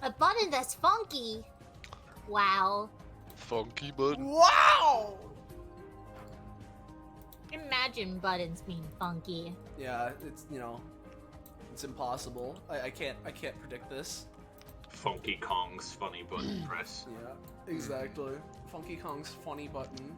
A button that's funky. Wow. Funky button. Wow! Imagine buttons being funky. Yeah, it's, you know, it's impossible. I can't predict this. Funky Kong's funny button press. Yeah, exactly. Funky Kong's funny button.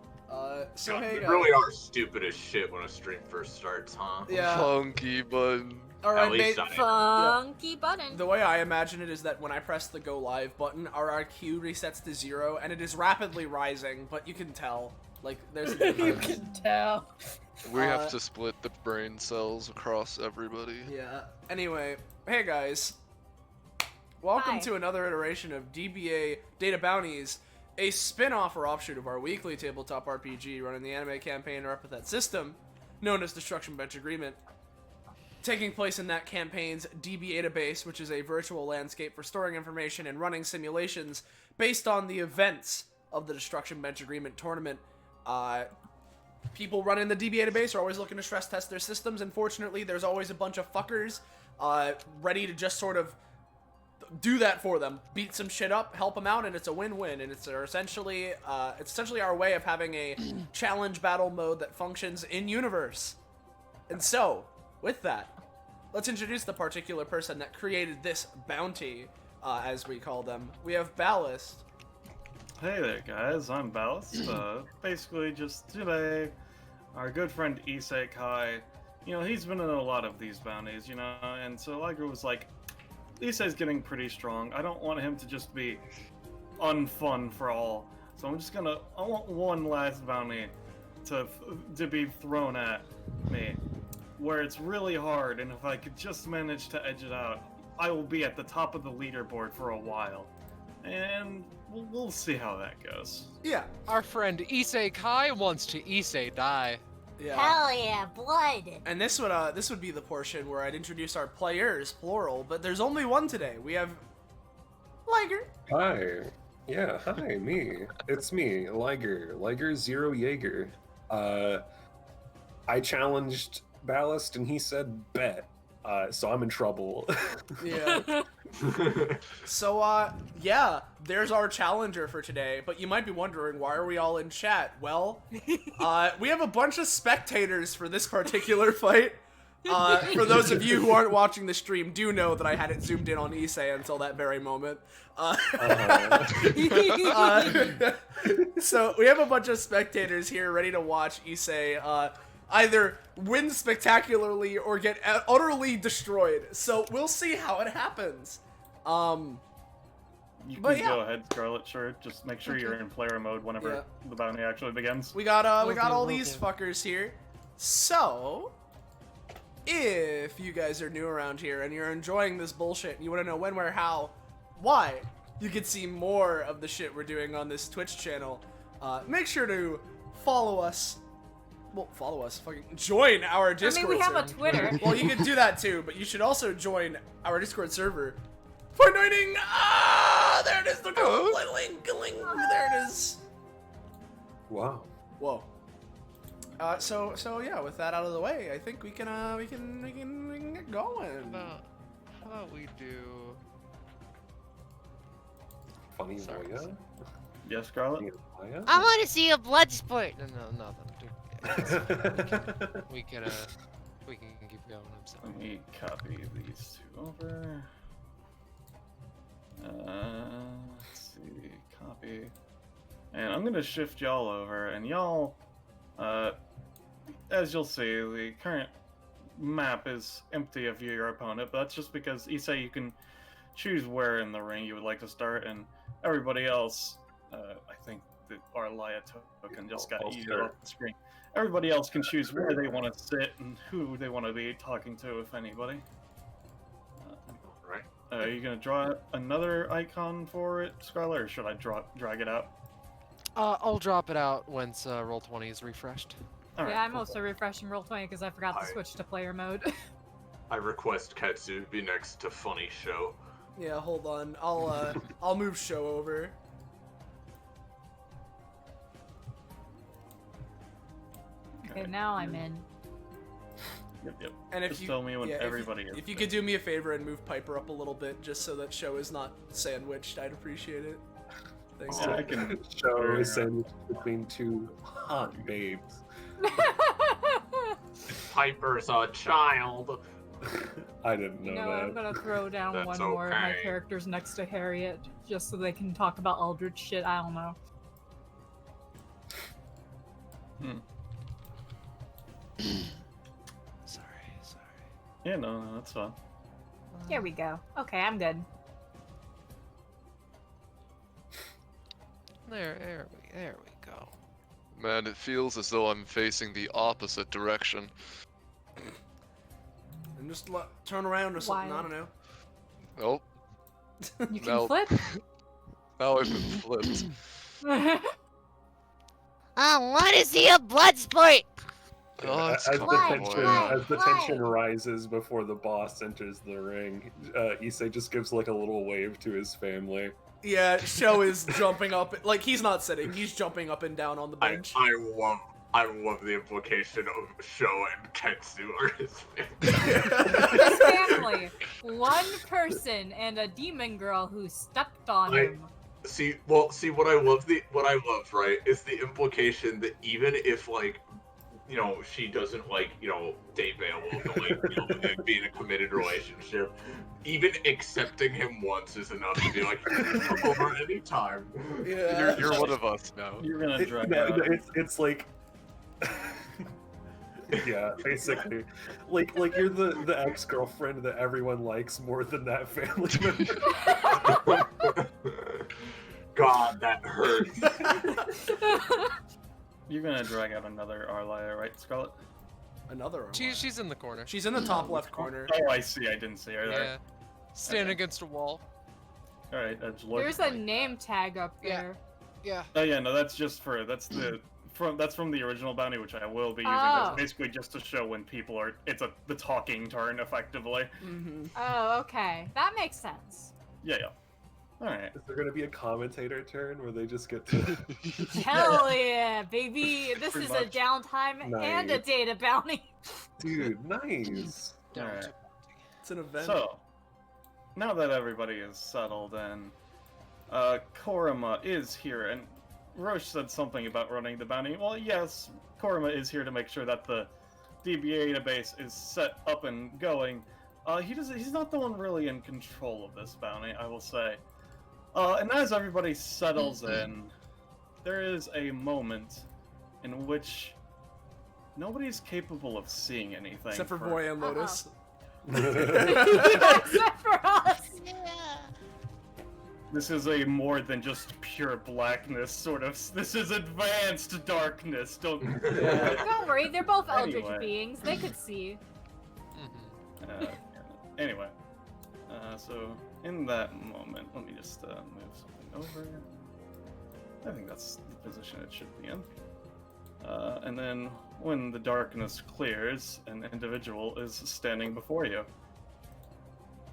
So God, hey they guys. really are stupid as shit when a stream first starts, huh? Yeah. Funky button. All At right, least mate. Funky button. The way I imagine it is that when I press the go live button, our IQ resets to 0, and it is rapidly rising. But you can tell, like, there's a You difference. can tell. We have to split the brain cells across everybody. Yeah. Anyway, hey guys. Welcome Hi. to another iteration of DBA Data Bounties, a spin-off or offshoot of our weekly tabletop RPG running the anime campaign or Epithet System, known as Destruction Bench Agreement. Taking place in that campaign's DBA database, which is a virtual landscape for storing information and running simulations based on the events of the Destruction Bench Agreement tournament. People running the DBA database are always looking to stress test their systems. Unfortunately, there's always a bunch of fuckers ready to just sort of do that for them, beat some shit up, help them out, and it's a win-win. And it's essentially our way of having a challenge battle mode that functions in universe. And so, with that, let's introduce the particular person that created this bounty, as we call them. We have Ballast. Hey there, guys. I'm Ballast. Basically, just today, our good friend Issei Kai, you know, he's been in a lot of these bounties, you know, and so Liger was like, Issei's getting pretty strong. I don't want him to just be unfun for all. So I want one last bounty to be thrown at me, where it's really hard, and if I could just manage to edge it out, I will be at the top of the leaderboard for a while. And we'll see how that goes. Yeah. Our friend Issei Kai wants to Issei die. Yeah. Hell yeah, blood. And this would be the portion where I'd introduce our players, plural, but there's only one today. We have Liger. Hi. Yeah, hi, me. It's me, Liger Zero Jaeger. I challenged Ballast and he said bet. So I'm in trouble. Yeah. So, yeah, there's our challenger for today, but you might be wondering, why are we all in chat? Well, we have a bunch of spectators for this particular fight. For those of you who aren't watching the stream, do know that I had it zoomed in on Issei until that very moment. So we have a bunch of spectators here ready to watch Issei either win spectacularly or get utterly destroyed. So we'll see how it happens. You But can yeah. go ahead, Scarlet, sure. Just make sure you're in player mode whenever the bounty actually begins. We got all Okay. these fuckers here. So, if you guys are new around here and you're enjoying this bullshit and you want to know when, where, how, why you can see more of the shit we're doing on this Twitch channel, make sure to follow us. Well, follow us. Fucking join our I Discord mean, we have a server. Twitter. Well, you can do that too, but you should also join our Discord server. For joining, there it is. The link. There it is. Wow. Whoa. So yeah, with that out of the way, I think we can get going. How about we do... Funny Sorry. Voya? Yes, Scarlet? Funny Voya? I want to see a blood sport! No. We can keep going, I'm sorry. Let me copy these two over. Let's see, copy. And I'm gonna shift y'all over, and y'all, as you'll see, the current map is empty of your opponent, but that's just because Issei, you can choose where in the ring you would like to start, and everybody else, I think that our Laya token just got eaten off the screen. Everybody else can choose where they want to sit and who they want to be talking to, if anybody. Right. Are you gonna draw another icon for it, Scarlet, or should I drag it out? I'll drop it out once Roll20 is refreshed. All right, Yeah, I'm cool. also refreshing Roll20 because I forgot to Hi. switch to player mode. I request Katsu be next to Funny Show. Yeah, hold on. I'll move show over. Okay, now I'm in. Yep. And if Just you tell me when yeah, everybody is. if you could do me a favor and move Piper up a little bit, just so that show is not sandwiched, I'd appreciate it. Thanks. Yeah, I can Show is sandwiched between two hot babes. Piper's a child. I didn't know You know, that. I'm gonna throw down That's one more of my okay. characters next to Harriet, just so they can talk about Eldritch shit. I don't know. Sorry. Yeah, no, that's fine. Here we go. Okay, I'm good. There we go. Man, it feels as though I'm facing the opposite direction. And just turn around or something. I Wild. don't know. Oh, You can No. flip. now I've been flipped. I want to see a blood sport. Oh, it's as, coming the away. tension, as the Why? tension rises before the boss enters the ring, Issei just gives like a little wave to his family. Yeah, show is jumping up. Like he's not sitting. He's jumping up and down on the bench. I love the implication of Sho and Ketsu are his family. His family. One person and a demon girl who stepped on him. See what I love, right, is the implication that even if, like, you know, she doesn't, like, you know, date Beowulf or, like, you know, be in a committed relationship, even accepting him once is enough to be like, come over anytime. Yeah. You're one of us now. You're gonna drag No, out. it's like, yeah, basically, like you're the ex-girlfriend that everyone likes more than that family member. God, that hurts. You're gonna drag out another Arlia, right, Scarlet? Another one. She's in the corner. She's in the top left corner. Oh, I see. I didn't see her there. Yeah. Standing Okay. against a wall. All right, Edgelord. There's a name tag up Yeah. there. Yeah. Oh yeah, no, that's just for that's from the original bounty, which I will be using. Oh. That's basically just to show when people are. It's the talking turn, effectively. Mm-hmm. Oh, okay. That makes sense. Yeah. All right. Is there gonna be a commentator turn where they just get to? Hell yeah, baby! This Pretty is much. a downtime and a Nice. data bounty. Dude, nice. All right. It's an event. So, now that everybody is settled in, Korima is here, and Roche said something about running the bounty. Well, yes, Korima is here to make sure that the DBA database is set up and going. He's not the one really in control of this bounty, I will say. And as everybody settles in, there is a moment in which nobody's capable of seeing anything. Except for Boy and Lotus. Except for us. This is a more than just pure blackness sort of. This is advanced darkness. Don't. Don't worry, they're both eldritch Anyway. beings. They could see. Mhm. Anyway, so in that moment, let me just move something over. I think that's the position it should be in. And then when the darkness clears, an individual is standing before you.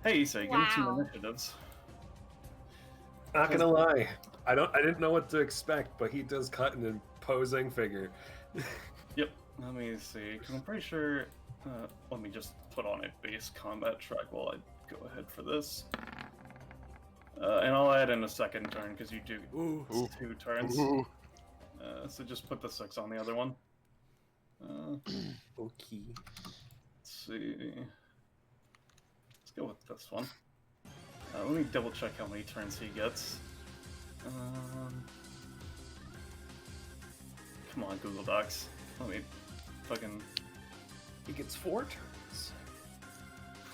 Hey, Issei, give me 2 Wow. initiatives. Not gonna lie, I didn't know what to expect, but he does cut an imposing figure. Yep. Let me see. 'Cause I'm pretty sure. Let me just put on a base combat track while I go ahead for this. And I'll add in a second turn because you do Ooh. 2 turns. Ooh. So just put the 6 on the other one. Okay. Let's see. Let's go with this one. Let me double check how many turns he gets. Come on, Google Docs. Let me fucking. He gets 4 turns.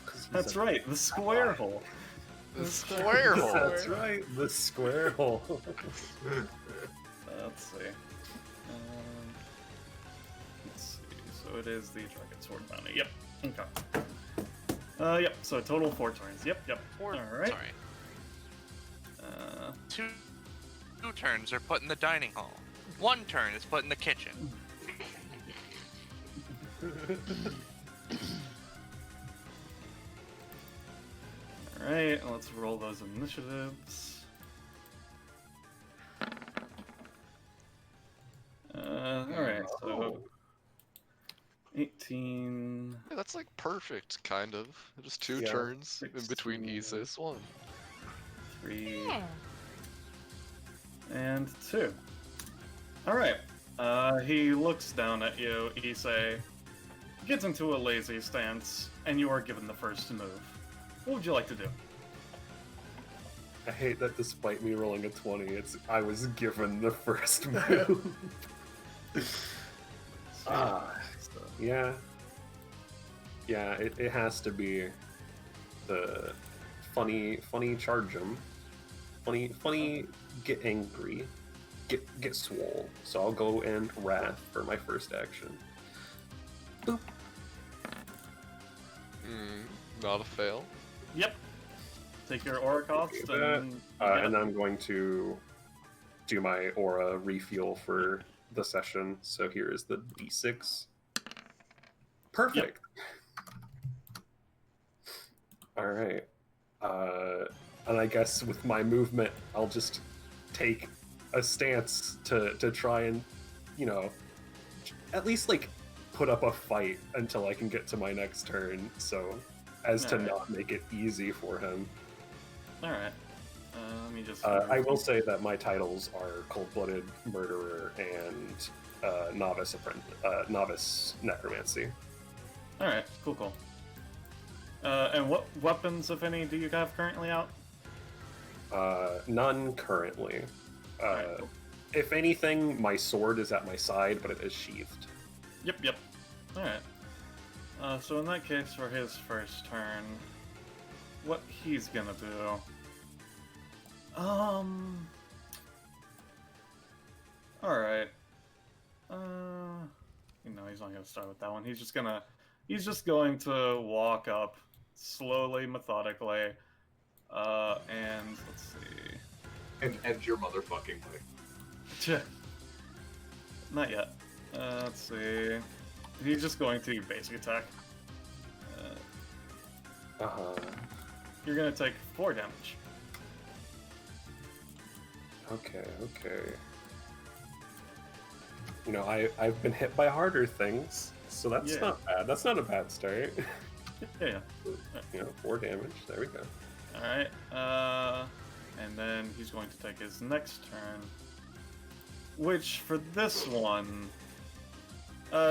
'Cause he's That's a- right, the square hole. The square hole. That's right, the square hole. Let's see. Let's see. So it is the Dragon Sword Bounty. Yep. Okay. Yep. So total 4 turns. Yep. Four. All right. Sorry. Two turns are put in the dining hall. 1 turn is put in the kitchen. All right. Let's roll those initiatives. All right. So 18. Hey, let's That's like perfect, kind of. Just 2 Yeah. turns in between 16. Isay's 1. 3 Yeah. and 2. Alright. He looks down at you, Issei, gets into a lazy stance, and you are given the first move. What would you like to do? I hate that despite me rolling a 20, I was given the first move. Yeah. Yeah, it has to be the funny charge him. Funny get angry. Get swole. So I'll go and wrath for my first action. Boop. Not a fail. Yep. Take your aura cost Do that. and... And I'm going to do my aura refuel for the session. So here is the D6. Perfect. All right. And I guess with my movement, I'll just take a stance to try and, at least like put up a fight until I can get to my next turn. So as to not make it easy for him. All right. Let me just... I will say that my titles are Cold-Blooded Murderer and Novice Necromancy. All right. Cool. And what weapons, if any, do you have currently out? None currently. Alright, cool. If anything, my sword is at my side, but it is sheathed. Yep. Alright. So in that case, for his first turn, what he's gonna do... Alright. He's not gonna start with that one. He's just going to walk up slowly, methodically, and let's see. And end your motherfucking way. Not yet. Let's see. He's just going to basic attack. You're gonna take 4 damage. Okay. I've been hit by harder things, so that's not bad. That's not a bad start. Yeah. 4 damage. There we go. Alright. And then he's going to take his next turn. Which, for this one,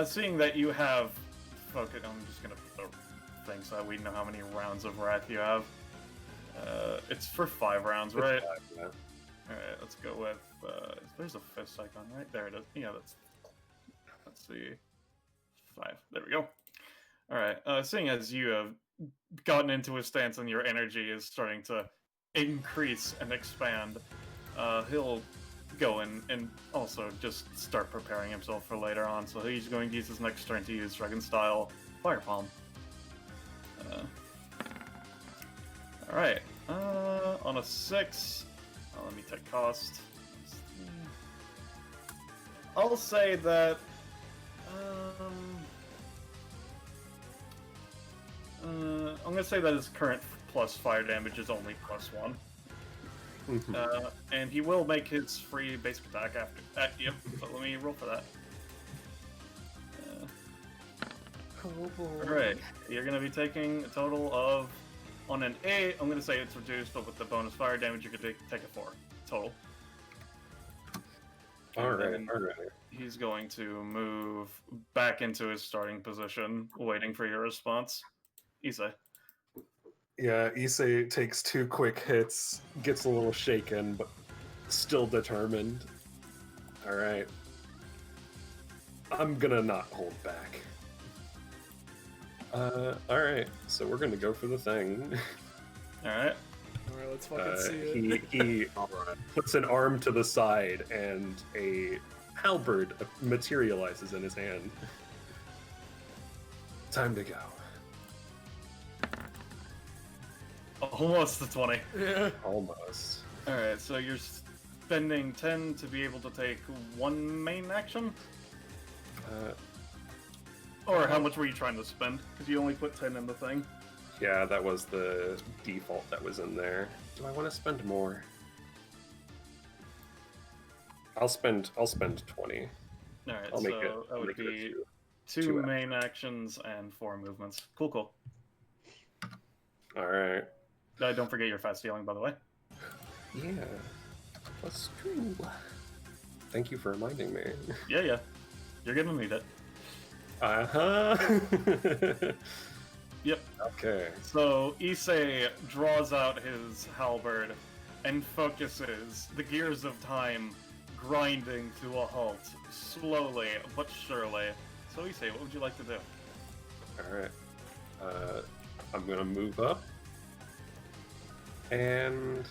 seeing that you have... Okay, I'm just gonna put the thing so that we know how many rounds of Wrath you have. It's for 5 rounds, right? It's 5, yeah. Alright, let's go with... there's a fist icon, right? There it is. Yeah, that's... Let's see... 5. There we go. Alright, seeing as you have gotten into a stance and your energy is starting to increase and expand, he'll go in and also just start preparing himself for later on. So he's going to use his next turn to use Dragon Style Fire Palm. Alright, on a 6, let me take cost. I'll say that, I'm gonna say that his current plus fire damage is only +1. And he will make his free basic attack after. Yep, so let me roll for that. Alright, you're gonna be taking a total of, on an 8, I'm gonna say it's reduced, but with the bonus fire damage, you could take a 4 total. Alright. He's going to move back into his starting position, waiting for your response. Issei. Yeah, Issei takes 2 quick hits, gets a little shaken, but still determined. Alright. I'm gonna not hold back. Alright, so we're gonna go for the thing. Alright. Alright, let's fucking see it. He puts an arm to the side and a halberd materializes in his hand. Time to go. Almost the 20. Yeah. Almost. Alright, so you're spending 10 to be able to take 1 main action? Or how much were you trying to spend? Because you only put 10 in the thing. Yeah, that was the default that was in there. Do I want to spend more? I'll spend 20. Alright, I'll so make it. that I'll would make it a be few. Two main actions and 4 movements. Cool. All right. Don't forget your fast healing, by the way. Yeah. +2. Thank you for reminding me. Yeah. You're gonna need it. Yep. Okay. So Issei draws out his halberd and focuses the gears of time grinding to a halt, slowly but surely. So Issei, what would you like to do? Alright. I'm gonna move up. And...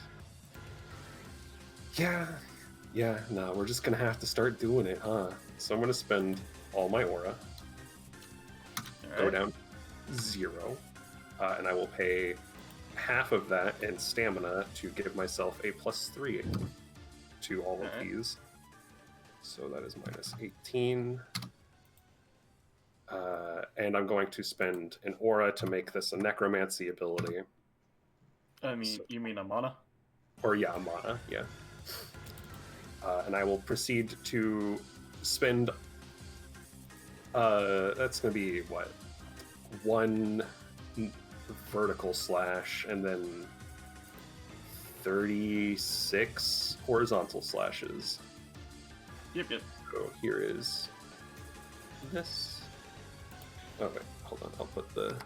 Yeah, no, we're just gonna have to start doing it, huh? So I'm gonna spend all my aura. Go down 0. And I will pay half of that in stamina to give myself a +3 to all of these. So that is -18. And I'm going to spend an aura to make this a necromancy ability. You mean a mana? Or yeah, a mana, yeah. And I will proceed to spend... that's going to be, what? 1 vertical slash, and then 36 horizontal slashes. Yep. So here is this. Oh wait, hold on, I'll put the...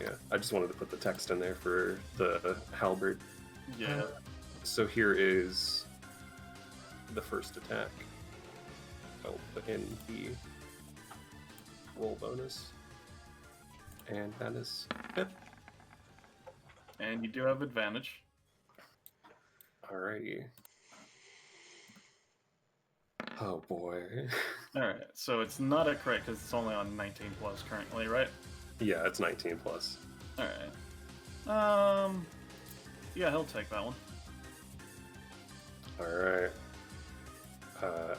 Yeah, I just wanted to put the text in there for the halberd. Yeah. So here is the first attack. I'll put in the roll bonus. And that is it. And you do have advantage. Alrighty. Oh boy. Alright, so it's not a crit because it's only on 19 plus currently, right? Yeah, it's 19 plus. Alright. Yeah, he'll take that one. Alright.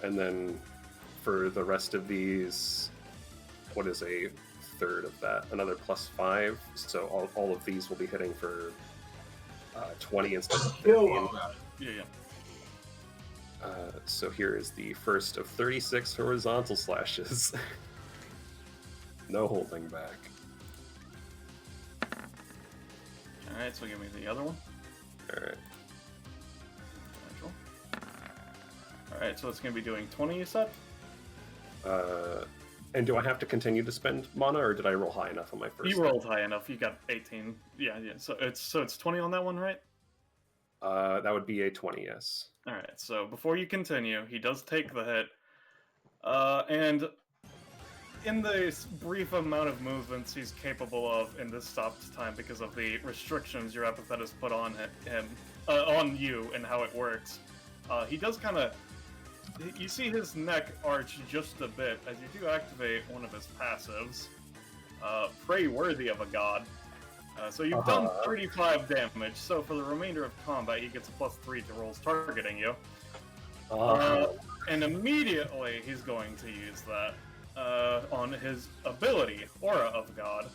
And then for the rest of these, what is a third of that? Another +5. So all of these will be hitting for 20 instead of 15. Yeah. So here is the first of 36 horizontal slashes. No holding back. Alright, so give me the other one. Alright. Alright, so it's going to be doing 20, you said? And do I have to continue to spend mana, or did I roll high enough on my first? You rolled high enough. You got 18. Yeah. So it's 20 on that one, right? That would be a 20, yes. Alright, so before you continue, he does take the hit. And in the brief amount of movements he's capable of in this stopped time because of the restrictions your epithet has put on him, on you and how it works, he does kind of... You see his neck arch just a bit as you do activate one of his passives. Pray worthy of a god. So you've done 35 damage, so for the remainder of combat he gets a +3 to rolls targeting you. And immediately he's going to use that on his ability, Aura of God,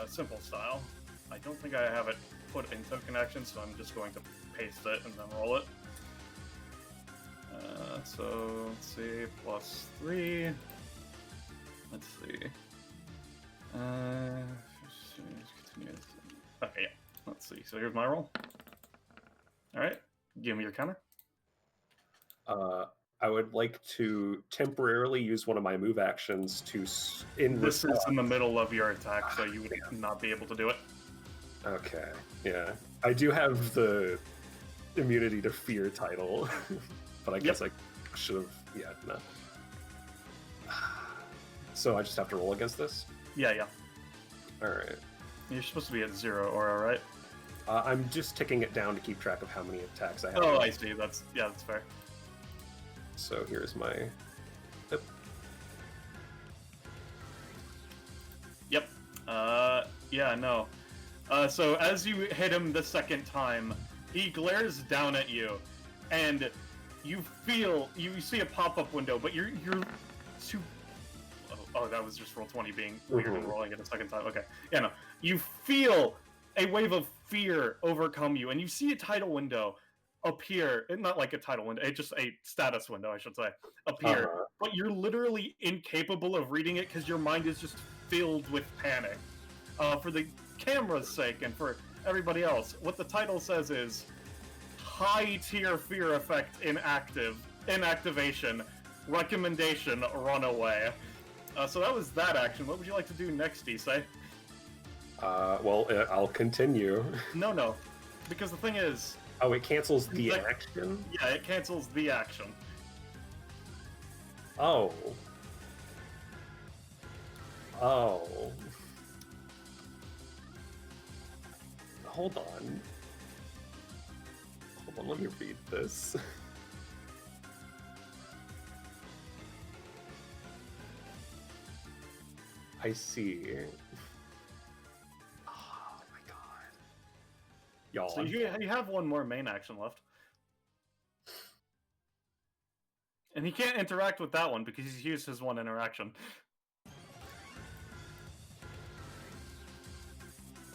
simple style. I don't think I have it put in token action, so I'm just going to paste it and then roll it. So let's see, +3. Let's see. Okay, yeah. Let's see. So here's my roll. All right, give me your counter. I would like to temporarily use one of my move actions to This is in the middle of your attack, so you would not be able to do it. Okay, yeah. I do have the immunity to fear title, but I guess I should have. Yeah, no. So I just have to roll against this? Yeah. All right. You're supposed to be at 0 aura, right? I'm just ticking it down to keep track of how many attacks I have. Oh, I see. That's fair. So here's my... Yep. Yeah, no. So as you hit him the second time, he glares down at you, and you see a pop-up window, but you're too... Oh, that was just roll 20 being weird and rolling it a second time. Okay. Yeah, no. You feel a wave of fear overcome you, and you see a title window appear. Not like a title window, it's just a status window, I should say, appear. But you're literally incapable of reading it because your mind is just filled with panic. For the camera's sake and for everybody else, what the title says is high tier fear effect inactivation. Recommendation: run away. So that was that action. What would you like to do next, Issei? Well, I'll continue. No. Because the thing is... Oh, it cancels the action? Yeah, it cancels the action. Oh. Oh. Hold on. Hold on, let me read this. I see. Oh my god. Y'all. So you have one more main action left. And he can't interact with that one because he's used his one interaction.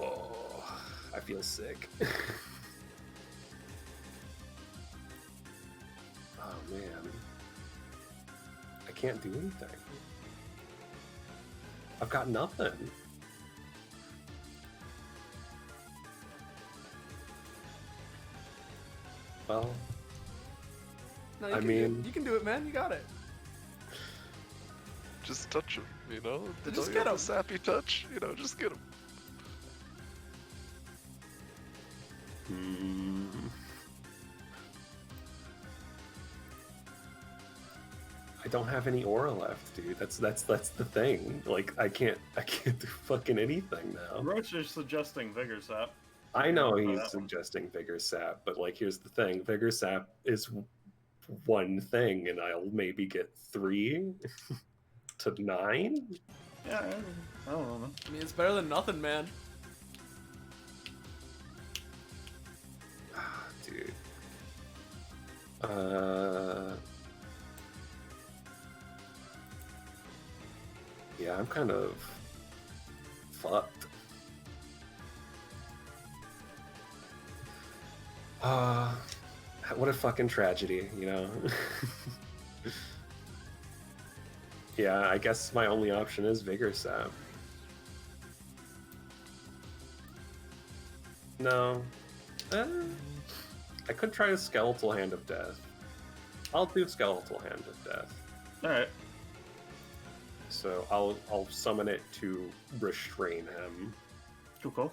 Oh, I feel sick. Oh man. I can't do anything. I've got nothing. Well, No, I mean... you can do it, man. You got it. Just touch him, you know? Just Don't get you have him. a sappy touch, you know, just get him. I don't have any aura left, dude. That's the thing. Like, I can't do fucking anything now. Roach is suggesting Vigor Sap. I know he's suggesting Vigor Sap, but like, here's the thing: Vigor Sap is one thing, and I'll maybe get 3 to 9. Yeah, I don't know, man. I mean, it's better than nothing, man. Dude. Yeah, I'm kind of fucked. What a fucking tragedy, you know? Yeah, I guess my only option is Vigor Sap. No. I could try a Skeletal Hand of Death. I'll do Skeletal Hand of Death. Alright. So I'll summon it to restrain him. Cool.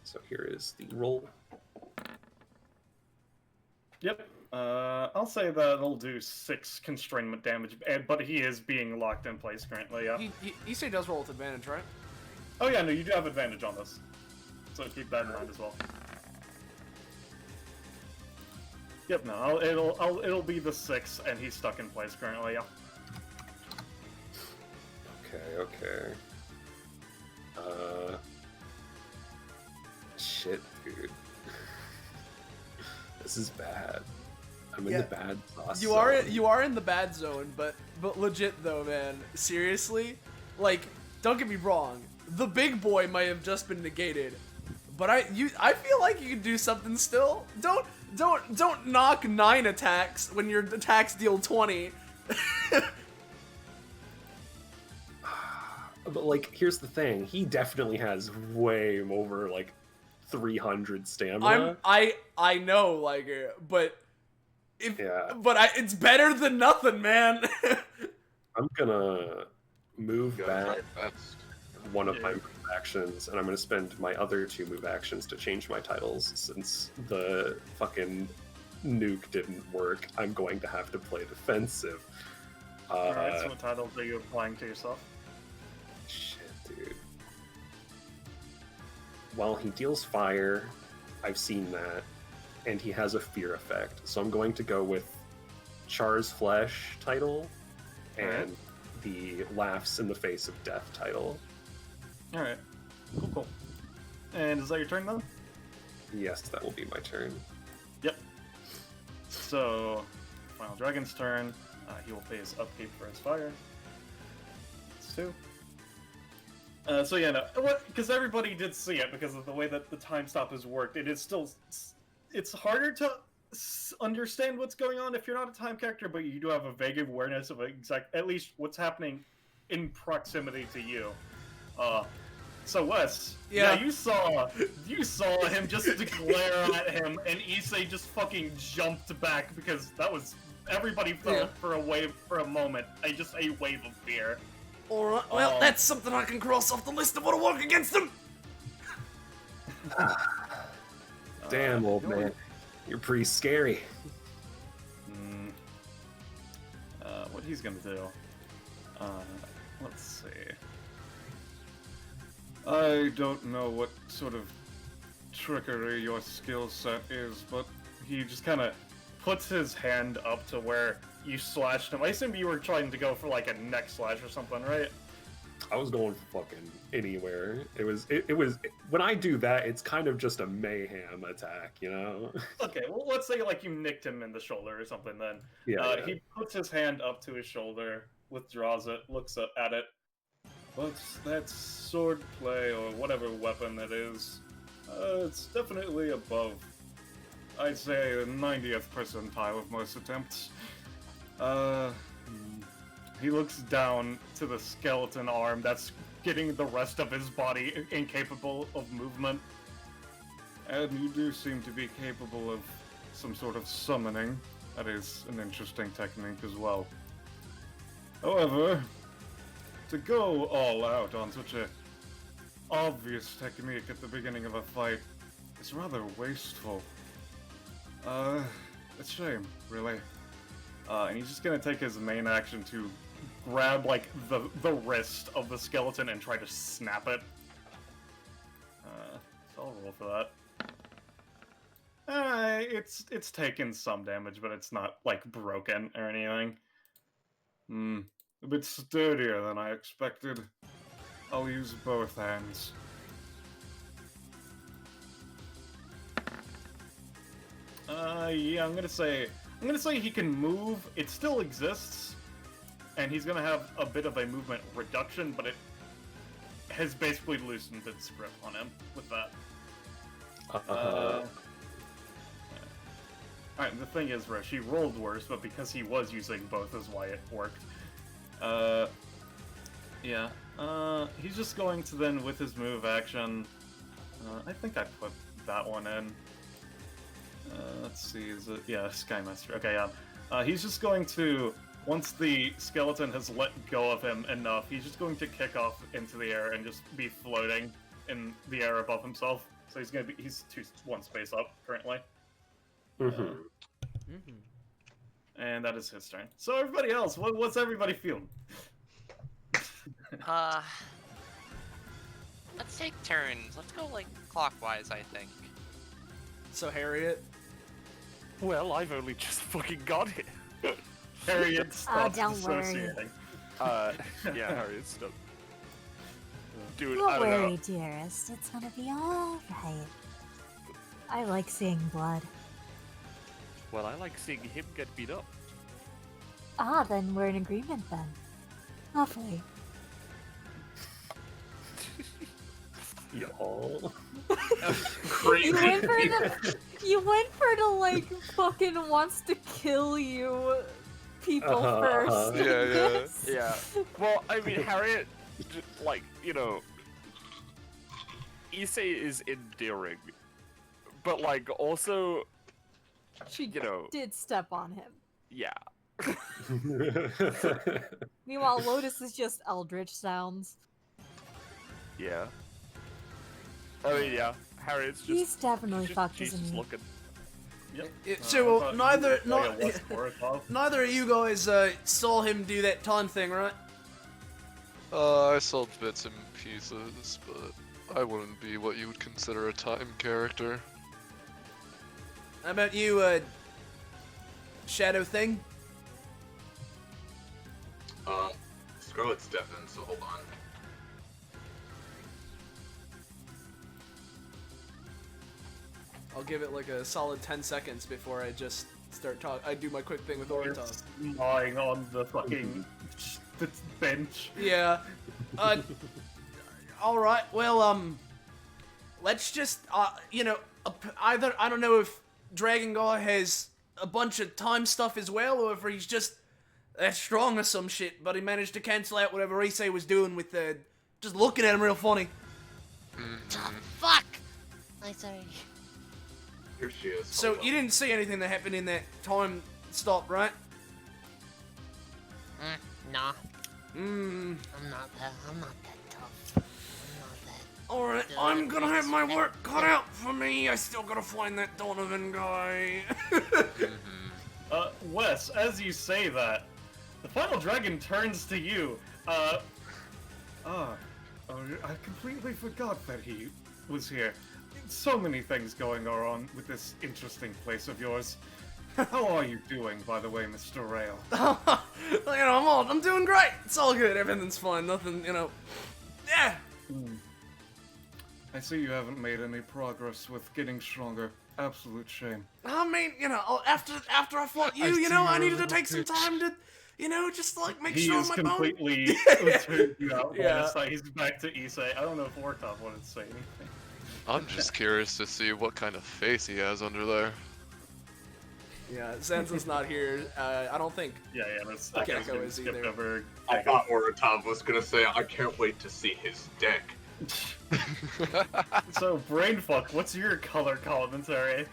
So here is the roll. Yep. I'll say that it'll do 6 constrainment damage, but he is being locked in place currently, yeah. Issei does roll with advantage, right? Oh yeah, no, you do have advantage on this. So keep that in mind as well. Yep, no, it'll be the 6, and he's stuck in place currently, yeah. Okay. Shit, dude. This is bad. I'm in the bad sauce You zone. are in the bad zone, but legit though, man. Seriously, like, don't get me wrong. The big boy might have just been negated, but I feel like you can do something still. Don't knock 9 attacks when your attacks deal 20. But like, here's the thing: he definitely has way over like 300 stamina. I know, like, but Yeah. it's better than nothing, man. I'm gonna move You back gotta try best. one of my move actions, and I'm gonna spend my other 2 move actions to change my titles. Since the fucking nuke didn't work, I'm going to have to play defensive. Alright, so what titles are you applying to yourself? Shit, dude. Well, he deals fire. I've seen that. And he has a fear effect. So I'm going to go with Char's Flesh title and the Laughs in the Face of Death title. Alright. Cool. And is that your turn, though? Yes, that will be my turn. Yep. So, Final Dragon's turn. He will pay his upkeep for his fire. It's 2. So yeah, no, because everybody did see it because of the way that the time stop has worked. It is still, it's harder to understand what's going on if you're not a time character, but you do have a vague awareness of at least what's happening in proximity to you. So Wes, Yeah. you saw him just glare at him, and Issei just fucking jumped back because that was everybody felt for a moment, just a wave of fear. Alright, well, that's something I can cross off the list of what'll work against him! Damn, old man. You're pretty scary. What he's gonna do? Let's see. I don't know what sort of trickery your skill set is, but he just kind of puts his hand up to where you slashed him. I assume you were trying to go for like a neck slash or something, right? I was going for fucking anywhere. It was when I do that, it's kind of just a mayhem attack, you know? Okay, well, let's say like you nicked him in the shoulder or something then. Yeah. He puts his hand up to his shoulder, withdraws it, looks up at it. What's that sword play or whatever weapon it is? It's definitely above, I'd say, the 90th percentile of most attempts. He looks down to the skeleton arm that's getting the rest of his body incapable of movement. And you do seem to be capable of some sort of summoning. That is an interesting technique as well. However, to go all out on such a obvious technique at the beginning of a fight is rather wasteful. It's a shame, really. And he's just gonna take his main action to grab, like, the wrist of the skeleton and try to snap it. So I'll roll for that. It's taken some damage, but it's not, like, broken or anything. A bit sturdier than I expected. I'll use both hands. Yeah, I'm gonna say he can move. It still exists, and he's gonna have a bit of a movement reduction, but it has basically loosened its grip on him with that. Alright, the thing is, Rosh, he rolled worse, but because he was using both is why it worked. Yeah. He's just going to then, with his move action, I think I put that one in. Let's see, is it? Yeah, Skymaster. Okay, yeah. He's just going to, once the skeleton has let go of him enough, he's just going to kick off into the air and just be floating in the air above himself. So he's one space up currently. And that is his turn. So everybody else, what's everybody feeling? Let's take turns. Let's go like clockwise, I think. So Harriet? Well, I've only just fucking got it. Harriet stops don't dissociating. Yeah, Harriet, stop. Dude, Don't I don't worry, know. dearest. It's gonna be all right. I like seeing blood. Well, I like seeing him get beat up. Ah, then we're in agreement then. Lovely. Y'all. You went for the like fucking wants to kill you people first. Yeah. Well, I mean, Harriet, like, you know, Issei is endearing, but like also, She you know, did step on him. yeah. Meanwhile, Lotus is just eldritch sounds. Yeah. I mean, yeah. Harriet's just. He's definitely fucked, she's isn't just he? looking. Yep. So but neither you play a what's worth of. neither of you guys saw him do that taunt thing, right? I saw bits and pieces, but I wouldn't be what you would consider a time character. How about you, Shadow Thing? Scarlet's deafened, so hold on. I'll give it like a solid 10 seconds before I just start talking. I do my quick thing with Oriental. Lying on the fucking the bench. Yeah. All right. Well, let's just, either I don't know if Dragon God has a bunch of time stuff as well, or if he's just that strong or some shit. But he managed to cancel out whatever Issei was doing with the just looking at him real funny. Oh, fuck! I'm sorry. Here she is. So Hold you on. didn't see anything that happened in that time stop, right? Nah. Hmm. I'm not that tough. I'm not that. Alright, I'm gonna have my work cut out for me. I still gotta find that Donovan guy. Wes, as you say that, the final dragon turns to you. I completely forgot that he was here. So many things going on with this interesting place of yours. How are you doing, by the way, Mr. Rail? I'm doing great. It's all good. Everything's fine. Nothing, Yeah. I see you haven't made any progress with getting stronger. Absolute shame. I mean, after I fought you, I needed to take some time to, just like make He sure is my completely turned you out. Yeah. He's back to Issei. I don't know if Wartop wanted to say anything. I'm just curious to see what kind of face he has under there. Yeah, Zanza's not here. I don't think. Yeah, that's Gecko is skipped either. over. I thought Oratov was gonna say, I can't wait to see his deck. So, Brainfuck, what's your color commentary?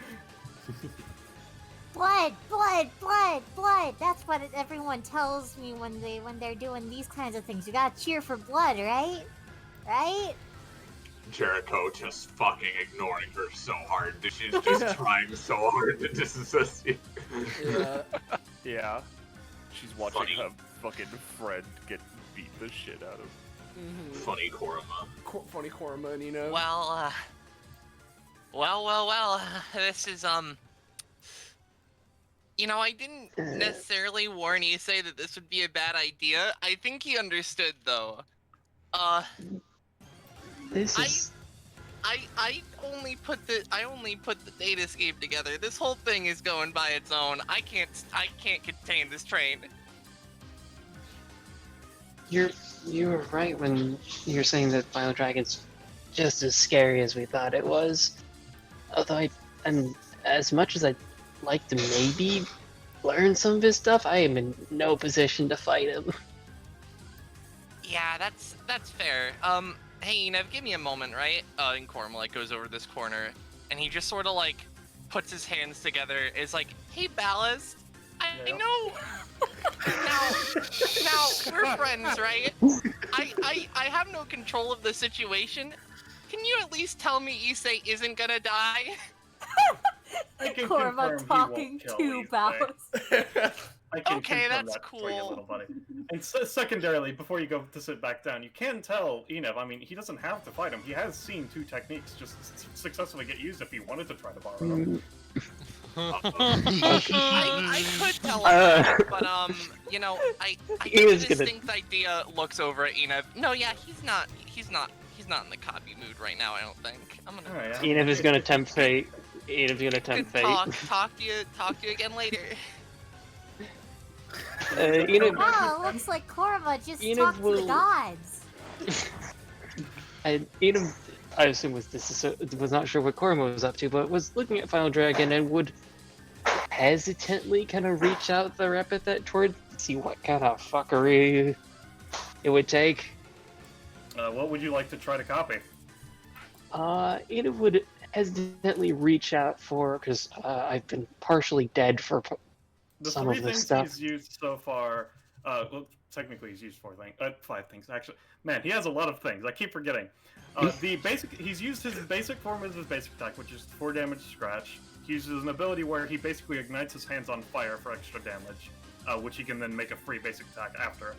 Blood, blood, blood, blood. That's what everyone tells me when they're doing these kinds of things. You gotta cheer for blood, right? Right? Jericho just fucking ignoring her so hard. She's just trying so hard to disassociate. Yeah. Yeah. She's watching Funny. her fucking friend get beat the shit out of. Funny Korama. Funny Korama, Well, this is, I didn't necessarily warn Issei that this would be a bad idea. I think he understood, though. This is... I only put the data scheme together. This whole thing is going by its own. I can't contain this train. You were right when you were saying that Final Dragon's just as scary as we thought it was. Although and as much as I'd like to maybe learn some of his stuff, I am in no position to fight him. Yeah, that's fair. Hey, Nev, give me a moment, right? And Korma, goes over this corner, and he just sort of, puts his hands together, is like, hey, Ballast, I know... now, we're friends, right? I have no control of the situation. Can you at least tell me Issei isn't gonna die? Korma talking to Ballast. Okay, that's cool. And secondarily, before you go to sit back down, you can tell Enev, he doesn't have to fight him. He has seen two techniques just successfully get used if he wanted to try to borrow them. I could tell him that, but I think a distinct idea looks over at Enev. No, yeah, he's not in the copy mood right now, I don't think. Enev is gonna tempt fate. Enev's gonna tempt fate. Talk to you again later. Wow, it looks like Korma just talked to the gods. Enev, I assume was not sure what Korma was up to, but was looking at Final Dragon and would hesitantly kind of reach out the epithet toward see what kind of fuckery it would take. What would you like to try to copy? Enev would hesitantly reach out for, because I've been partially dead for some of this stuff. He's used so far, well, technically he's used 5 things, actually. Man, he has a lot of things, I keep forgetting. He's used his basic form as his basic attack, which is 4 damage scratch. He uses an ability where he basically ignites his hands on fire for extra damage, which he can then make a free basic attack after.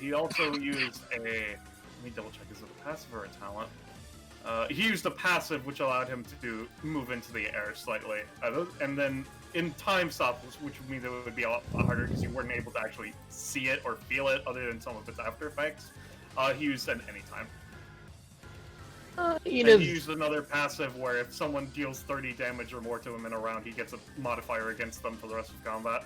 He also used let me double check, is it a passive or a talent? He used a passive, which allowed him to move into the air slightly. And then in time stop, which would mean that it would be a lot harder because you weren't able to actually see it or feel it other than some of its after effects. He used an anytime. He used another passive where if someone deals 30 damage or more to him in a round, he gets a modifier against them for the rest of combat.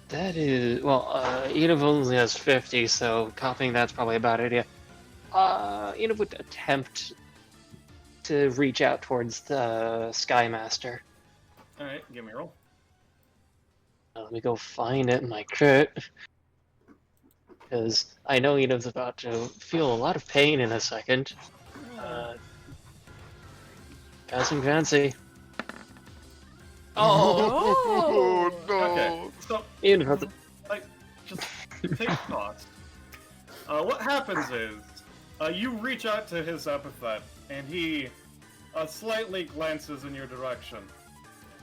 That is... well, Enev only has 50, so copying that's probably a bad idea. would attempt to reach out towards the Sky Master. Alright, give me a roll. Let me go find it in my crit. Because I know Enid's about to feel a lot of pain in a second. Passing fancy. Oh! Okay, so Enid has it. like, just take thoughts. What happens is, you reach out to his epithet, and he slightly glances in your direction.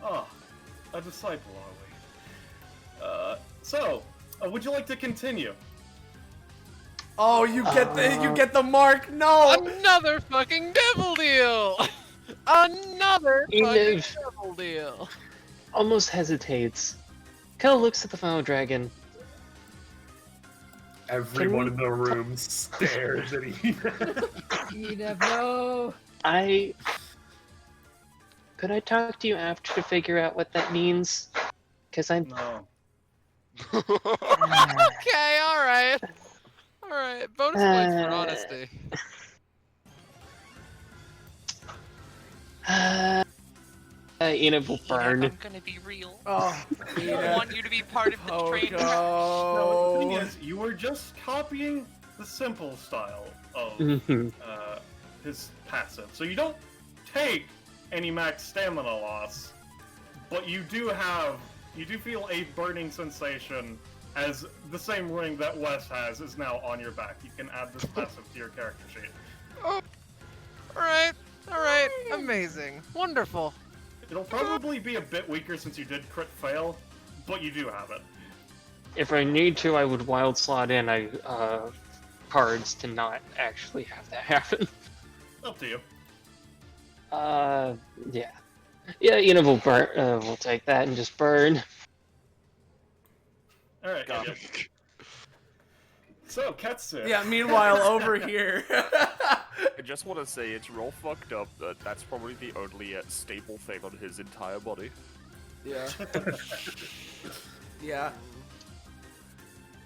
Oh, a disciple, are we? Would you like to continue? Oh, you get the mark. No. Another fucking devil deal. Another fucking Enid devil deal. almost hesitates. Kind of looks at the Final Dragon. Everyone in the room stares at Enid, no. Could I talk to you after to figure out what that means? Because I'm. No. Okay, alright. Alright, bonus points for honesty. Enid will burn. I'm gonna be real. Oh, I don't want you to be part of the training. No, the thing is, you were just copying the simple style of his passive. So you don't take any max stamina loss, but you do feel a burning sensation as the same ring that Wes has is now on your back. You can add this passive to your character sheet. Oh, alright, amazing, wonderful. It'll probably be a bit weaker since you did crit fail, but you do have it. If I need to, I would wild slot in cards to not actually have that happen. Up to you. Yeah. Yeah, Enid will burn. We'll take that and just burn. Alright, yeah. So, Ketsu. Yeah, meanwhile, over here. I just want to say it's real fucked up that that's probably the only stable thing on his entire body. Yeah. Yeah.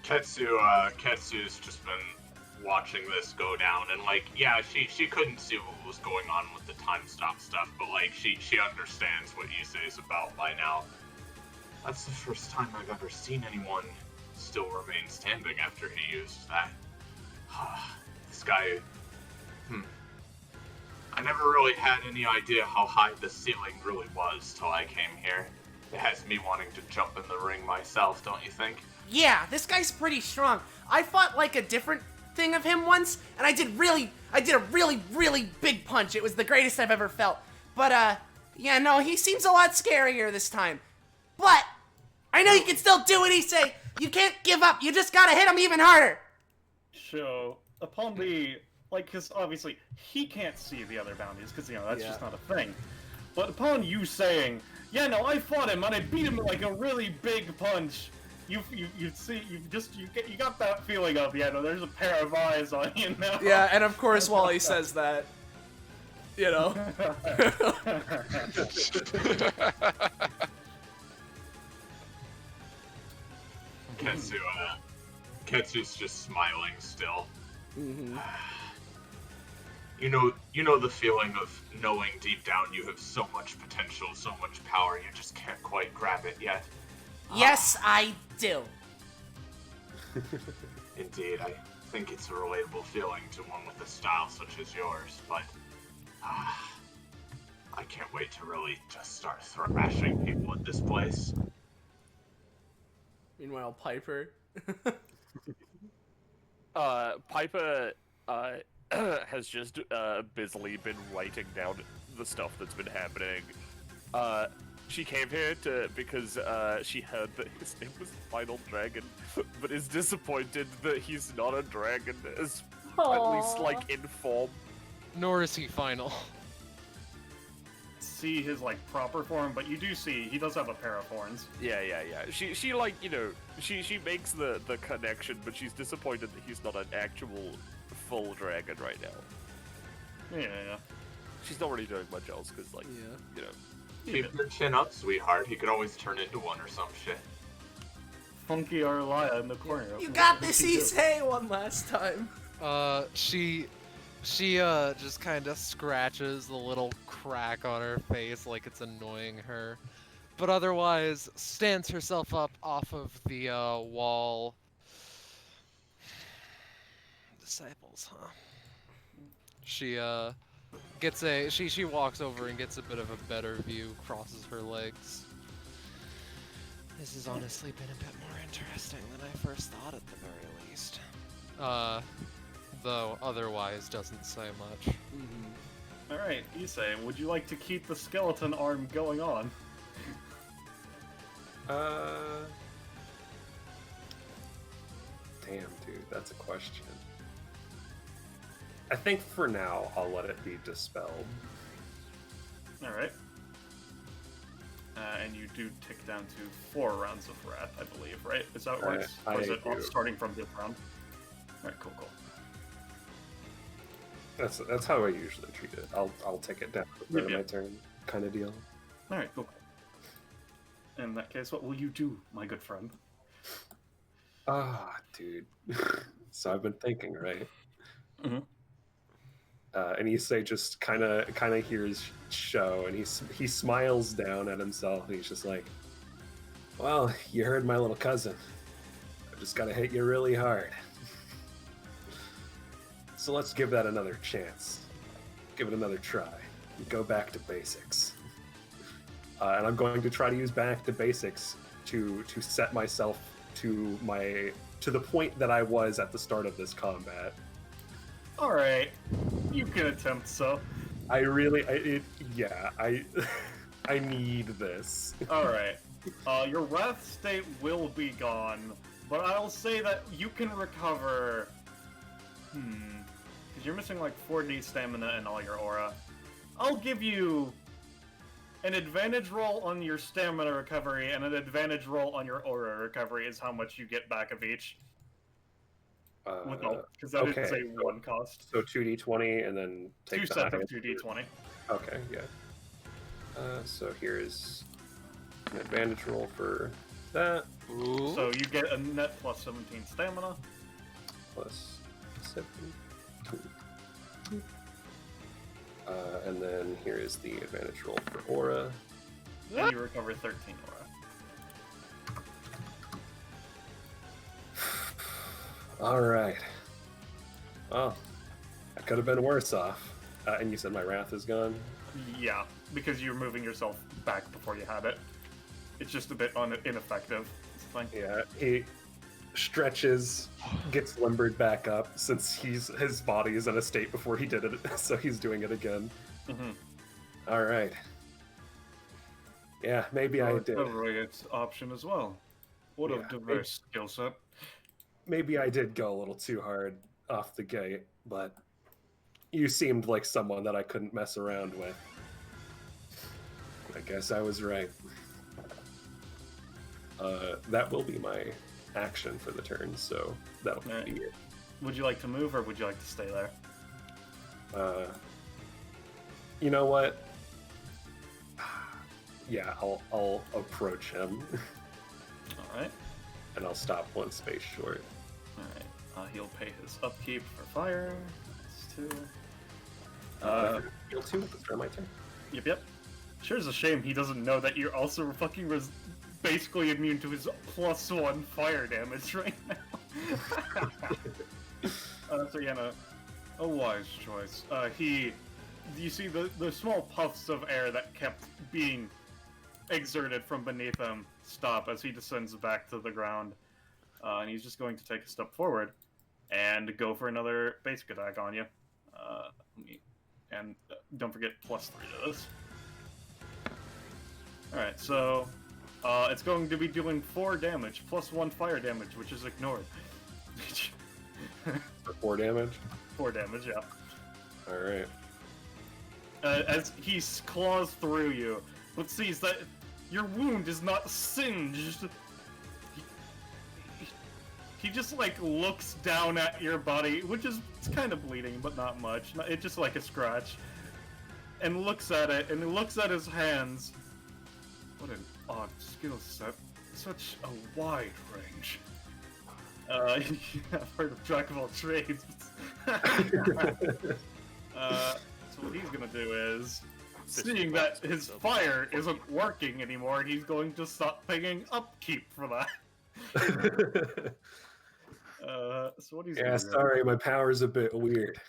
Ketsu's just been watching this go down, and like, yeah, she couldn't see what was going on with the time stop stuff, but like, she understands what Issei is about by now. That's the first time I've ever seen anyone still remain standing after he used that. This guy, I never really had any idea how high the ceiling really was till I came here. It has me wanting to jump in the ring myself, don't you think? Yeah, this guy's pretty strong. I fought like a different thing of him once, and I did a really, really big punch. It was the greatest I've ever felt. But, yeah, no, he seems a lot scarier this time. But, I know you can still do it, Issei. You can't give up. You just gotta hit him even harder. So, upon the, because obviously he can't see the other bounties, because, that's just not a thing. But upon you saying, yeah, no, I fought him and I beat him with like a really big punch, you got that feeling of, yeah, no, there's a pair of eyes on you now. Yeah, and of course, while he says that, Ketsu's just smiling still. Mm-hmm. You know the feeling of knowing deep down you have so much potential, so much power, you just can't quite grab it yet. Yes, I do. Indeed, I think it's a relatable feeling to one with a style such as yours, but I can't wait to really just start thrashing people at this place. Meanwhile, Piper. Piper has just busily been writing down the stuff that's been happening. She came here because she heard that his name was Final Dragon, but is disappointed that he's not a dragon, at least like in form. Nor is he final. See his proper form, but you do see he does have a pair of horns. Yeah. She she makes the connection, but she's disappointed that he's not an actual full dragon right now. Yeah. She's not really doing much else because Keep your chin up, sweetheart. He could always turn into one or some shit. Funky Arlia in the corner. You got this, Issei, one last time. She just kind of scratches the little crack on her face like it's annoying her, but otherwise stands herself up off of the wall. Disciples, huh? She she walks over and gets a bit of a better view, crosses her legs. This has honestly been a bit more interesting than I first thought at the very least. Though otherwise doesn't say much. Alright, Issei, would you like to keep the skeleton arm going on? Damn, dude, that's a question. I think for now, I'll let it be dispelled. Alright. And you do tick down to 4 rounds of wrath, I believe, right? Is that right? Or is it starting from this round? Alright, cool. That's how I usually treat it. I'll take it down for my turn, kind of deal. Alright, cool. In that case, what will you do, my good friend? Dude. So I've been thinking, right? Mm-hmm. And Issei just kind of hears Sho, and he smiles down at himself, and he's just like, "Well, you heard my little cousin. I just gotta hit you really hard. So let's give that another chance. Give it another try. Go back to basics." And I'm going to try to use back to basics to set myself to the point that I was at the start of this combat. Alright, you can attempt so. I need this. Alright. Your wrath state will be gone, but I'll say that you can recover... Because you're missing like 4d stamina and all your aura. I'll give you an advantage roll on your stamina recovery and an advantage roll on your aura recovery is how much you get back of each. Because that is a 1 cost. So 2d20 and then take 2 the sets of highest. 2d20. Okay, yeah. So here's an advantage roll for that. Ooh. So you get a net plus 17 stamina. Plus 17. And then here is the advantage roll for aura. And you recover 13 aura. Alright. Well, I could have been worse off. And you said my wrath is gone? Yeah, because you're moving yourself back before you had it. It's just a bit ineffective. It's fine. Yeah, he stretches, gets limbered back up since his body is in a state before he did it, so he's doing it again. Alright. Yeah, maybe I did. It's option as well. What a diverse skill set. Maybe I did go a little too hard off the gate, but you seemed like someone that I couldn't mess around with. I guess I was right. That will be my action for the turn, so that'll be it. Would you like to move, or would you like to stay there? You know what? Yeah, I'll approach him. Alright. And I'll stop 1 space short. Alright. He'll pay his upkeep for fire. That's 2. Heal 2 at the start of my turn. Yep. Sure is a shame he doesn't know that you're also fucking basically immune to his +1 fire damage right now. So yeah, no, a wise choice. You see the small puffs of air that kept being exerted from beneath him stop as he descends back to the ground. And he's just going to take a step forward and go for another basic attack on you. And don't forget +3 to this. Alright, so it's going to be doing 4 damage, +1 fire damage, which is ignored. For 4 damage? 4 damage, yeah. Alright. As he claws through you, but sees that your wound is not singed. He just like looks down at your body, which is it's kind of bleeding, but not much. It's just like a scratch. And looks at it, and he looks at his hands. What an odd skill set. Such a wide range. I've heard of Jack of all trades. So what he's gonna do is, seeing that his fire isn't working anymore, he's going to stop paying upkeep for that. So what he's Yeah, gonna do? sorry, my power's a bit weird.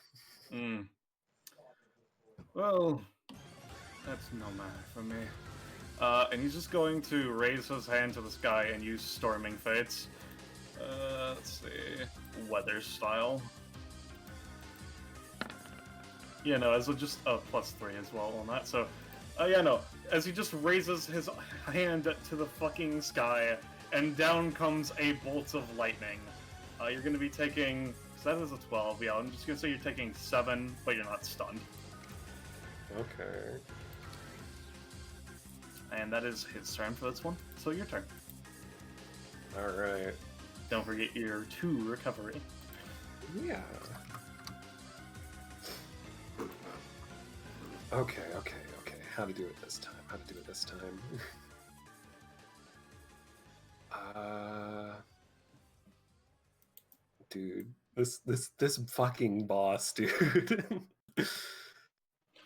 Well, that's no matter for me. And he's just going to raise his hand to the sky and use Storming Fates. Let's see, weather style. Yeah, no, as just +3 as well on that. So, yeah, no, as he just raises his hand to the fucking sky, and down comes a bolt of lightning. You're going to be taking, so that is a 12. Yeah, I'm just going to say you're taking 7, but you're not stunned. Okay. And that is his turn for this one. So your turn. Alright. Don't forget your 2 recovery. Yeah. Okay. How to do it this time? Dude, this fucking boss, dude.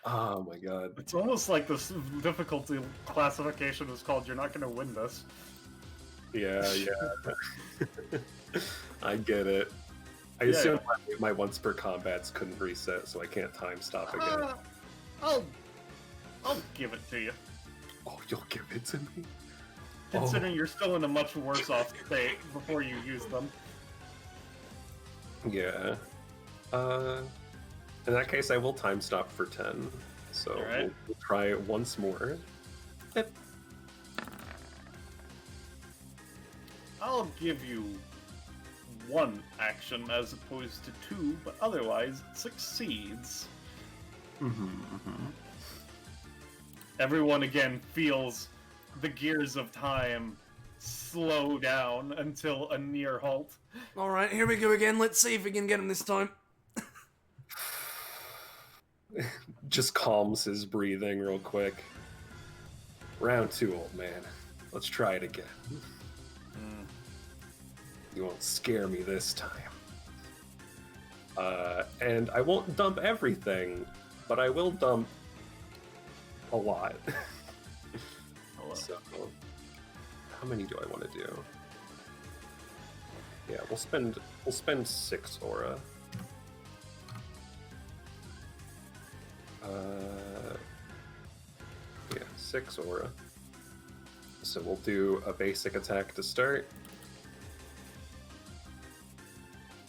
Oh my god. It's almost like this difficulty classification is called "You're not gonna win this." Yeah. I get it. I assume my once per combats couldn't reset, so I can't time stop again. I'll give it to you. Oh, you'll give it to me? Considering you're still in a much worse off state before you use them. Yeah. In that case, I will time stop for 10. So Alright. we'll try it once more. Yep. I'll give you 1 action as opposed to 2, but otherwise it succeeds. Everyone again feels the gears of time slow down until a near halt. Alright, here we go again. Let's see if we can get him this time. Just calms his breathing real quick. Round 2, old man. Let's try it again. You won't scare me this time. And I won't dump everything, but I will dump a lot. So, how many do I want to do? Yeah, we'll spend 6 aura. Yeah, 6 aura. So we'll do a basic attack to start.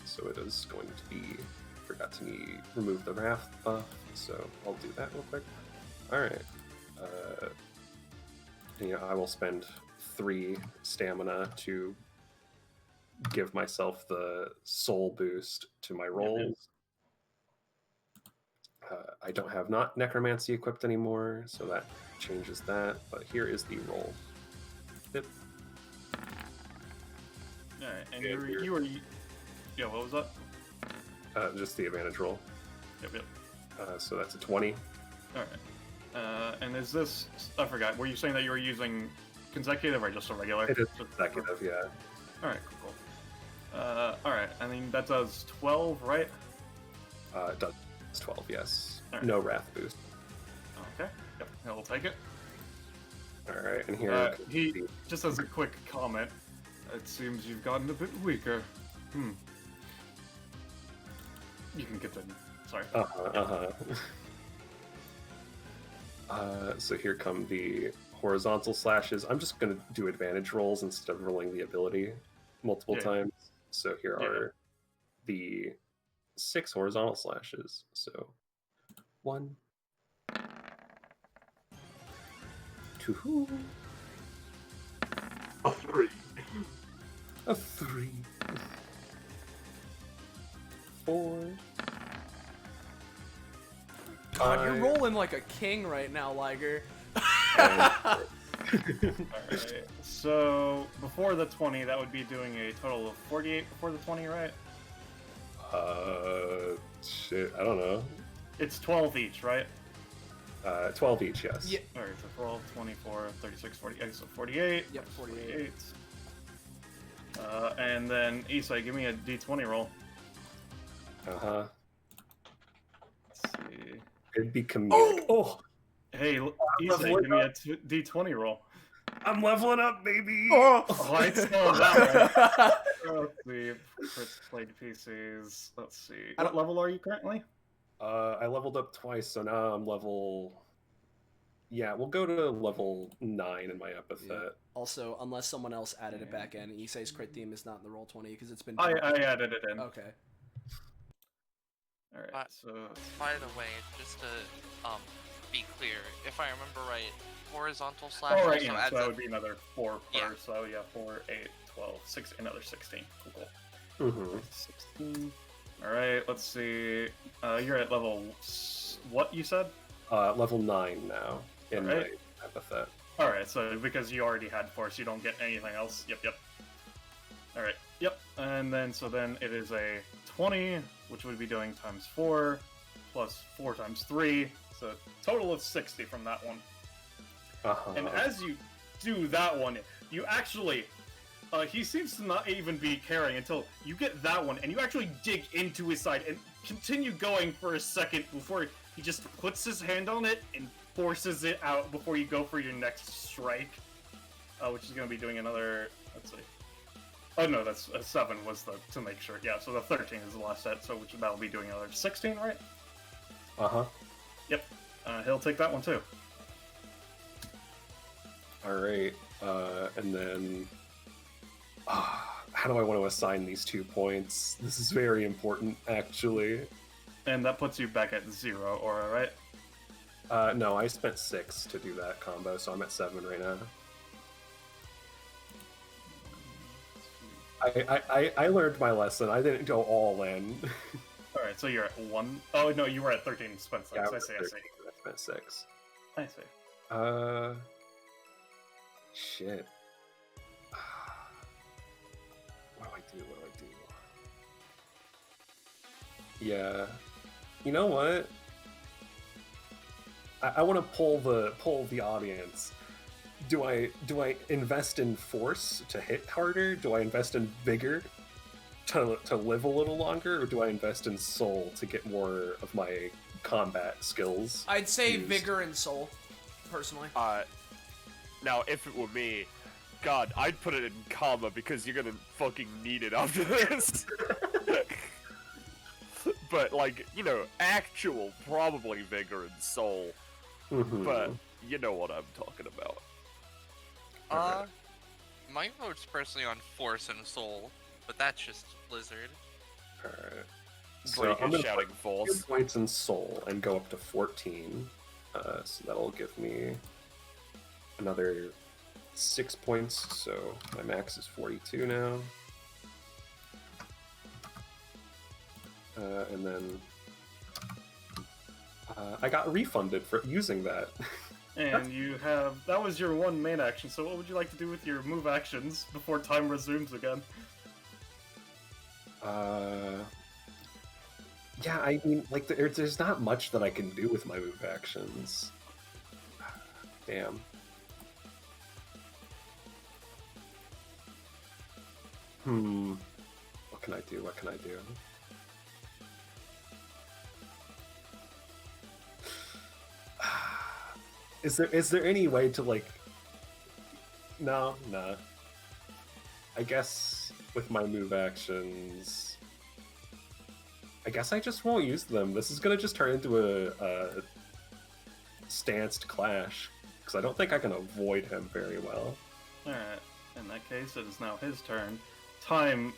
So it is going to be, forgot to remove the Wrath buff, so I'll do that real quick. Alright. I will spend 3 stamina to give myself the soul boost to my rolls. I don't have necromancy equipped anymore, so that changes that, but here is the roll. Yep. Alright, and you were... Yeah, what was that? Just the advantage roll. Yep. So that's a 20. Alright. And is this... I forgot, were you saying that you were using consecutive or just a regular? It is consecutive, yeah. Alright, cool. Alright, I mean, that does 12, right? It does 12, yes. Right. No Wrath boost. Okay, yep, I'll take it. Alright, and here... he, just as a quick comment, it seems you've gotten a bit weaker. You can continue. Sorry. So here come the horizontal slashes. I'm just going to do advantage rolls instead of rolling the ability multiple times. So here are the 6 horizontal slashes. So 1, 2, a 3, a 3, 4. God, you're rolling like a king right now, Liger. Alright, so before the 20, that would be doing a total of 48 before the 20, right? Shit, I don't know. It's 12 each, right? 12 each, yes. Yeah. Alright, so 12, 24, 36, 48, so 48. Yep, 48. And then Isai, give me a d20 roll. Uh-huh. Let's see. It'd be comedic. Oh! Hey, Isai, leveling give me a d20 roll. I'm leveling up, baby! Oh! I saw that one. Let's see. Fritz played PCs. Let's see. What level are you currently? I leveled up twice, so now I'm level... Yeah, we'll go to level 9 in my epithet. Yeah. Also, unless someone else added it back in, Issei's crit theme is not in the Roll20 because it's been... I added it in. Okay. Alright, so... By the way, just to be clear, if I remember right, horizontal slash Oh, right, also yeah, adds so that a- would be another 4 per, Yeah. so yeah, 4, 8, 12, 6, another 16. Cool. Mm-hmm. 16. Alright, let's see. You're at level... what, you said? Level 9 now in Alright. my epithet. Alright, so because you already had force, you don't get anything else. Yep. Alright, yep. And then, so then it is a 20, which would be doing times 4, plus 4 times 3, so total of 60 from that one. Uh-huh. And as you do that one, you actually... he seems to not even be caring until you get that one, and you actually dig into his side and continue going for a second before he just puts his hand on it and forces it out before you go for your next strike. Which is going to be doing another... let's see. Oh no, that's 7 was the... to make sure. Yeah, so the 13 is the last set, so which that'll be doing another 16, right? Uh-huh. Yep. He'll take that one too. Alright, and then... how do I want to assign these 2 points? This is very important, actually. And that puts you back at 0, Aura, right? No, I spent 6 to do that combo, so I'm at 7 right now. I learned my lesson. I didn't go all in. Alright, so you're at 1. Oh, no, you were at 13, spent 6. Yeah, I see. I spent 6. I see. Shit. What do I do? Yeah. You know what? I want to poll the audience. Do I invest in force to hit harder? Do I invest in vigor to live a little longer, or do I invest in soul to get more of my combat skills? I'd say used? vigor and soul, personally. Now, if it were me, God, I'd put it in comma because you're gonna fucking need it after this. But, like, you know, actual, probably vigor and soul. Mm-hmm. But you know what I'm talking about. My vote's personally on force and soul, but that's just Blizzard. Alright. So So I'm gonna shouting put false. 2 points in soul and go up to 14. So that'll give me another 6 points. So my max is 42 now. And then I got refunded for using that. And you have... that was your one main action, so what would you like to do with your move actions before time resumes again? Yeah, I mean, like, there's not much that I can do with my move actions. Damn. What can I do? What can I do? Is there any way to, like... No. I guess with my move actions... I guess I just won't use them. This is gonna just turn into a stanced clash, because I don't think I can avoid him very well. Alright, in that case, it is now his turn. Time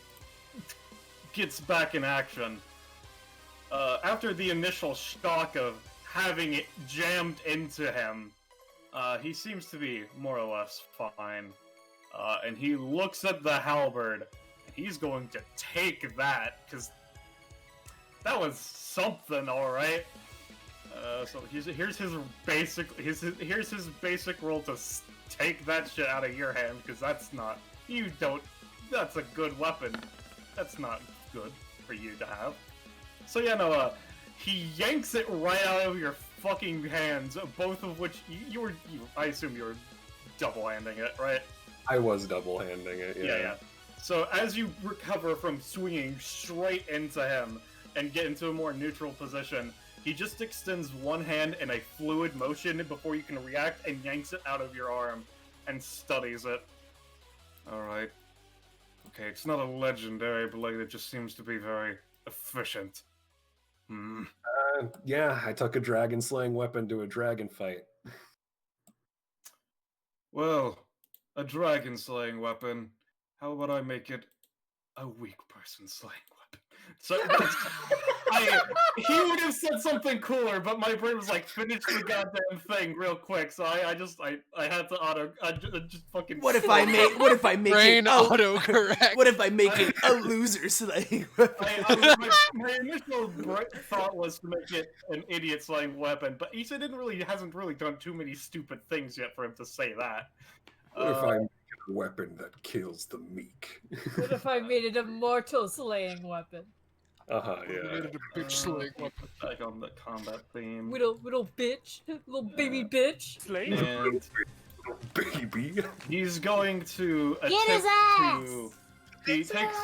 gets back in action. After the initial shock of having it jammed into him, he seems to be more or less fine. And he looks at the halberd, and he's going to take that, because that was something, alright. So here's his basic roll to take that shit out of your hand, because that's a good weapon. That's not good for you to have. So yeah, no, he yanks it right out of your fucking hands, both of which I assume you were double-handing it, right? I was double-handing it, yeah. Yeah. So as you recover from swinging straight into him and get into a more neutral position, he just extends one hand in a fluid motion before you can react and yanks it out of your arm and studies it. Alright. Okay, it's not a legendary blade, it just seems to be very efficient. Yeah, I took a dragon slaying weapon to a dragon fight. Well, a dragon slaying weapon. How about I make it a weak person slaying weapon? So he would have said something cooler, but my brain was like, finish the goddamn thing real quick. So I had to just fucking. What if I make Brain it autocorrect. What if I make it a loser slaying weapon? My initial thought was to make it an idiot slaying weapon, but Issa hasn't really done too many stupid things yet for him to say that. What if I make it a weapon that kills the meek? What if I made it a mortal slaying weapon? Yeah. Bitch slaying weapon. Like on the combat theme. Little bitch, little baby bitch. And baby. he's going to Get his attempt ass! to. He takes.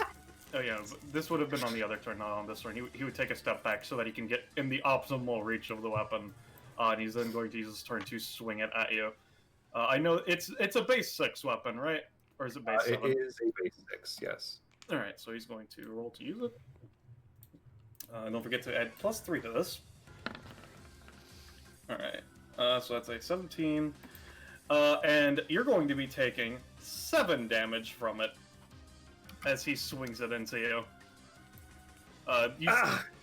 Oh yeah, this would have been on the other turn, not on this turn. He would take a step back so that he can get in the optimal reach of the weapon, and he's then going to use his turn to swing it at you. I know it's a base 6 weapon, right? Or is it base 7? It is a base 6, yes. All right, so he's going to roll to use it. Don't forget to add +3 to this. All right, so that's a 17, and you're going to be taking 7 damage from it as he swings it into you.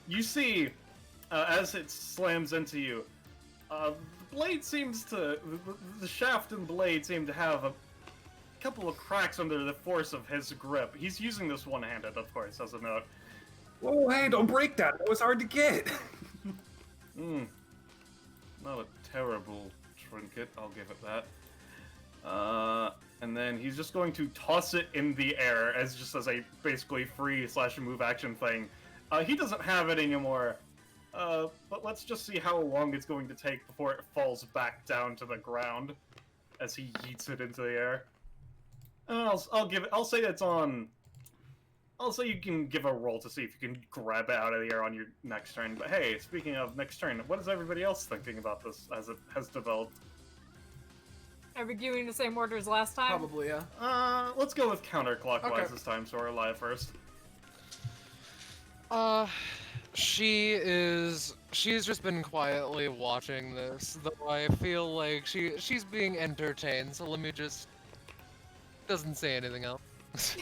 You see, as it slams into you, the blade seems to, the shaft and blade seem to have a couple of cracks under the force of his grip. He's using this one-handed, of course, as a note. Whoa, hey, don't break that. That was hard to get. Not a terrible trinket, I'll give it that. And then he's just going to toss it in the air as a basically free/move action thing. He doesn't have it anymore. But let's just see how long it's going to take before it falls back down to the ground as he yeets it into the air. And I'll say it's on. Also, you can give a roll to see if you can grab it out of the air on your next turn. But hey, speaking of next turn, what is everybody else thinking about this as it has developed? Are we giving the same order as last time? Probably, yeah. Let's go with counterclockwise Okay. this time, so we're alive first. She's just been quietly watching this, though I feel like she's being entertained, so let me just... doesn't say anything else.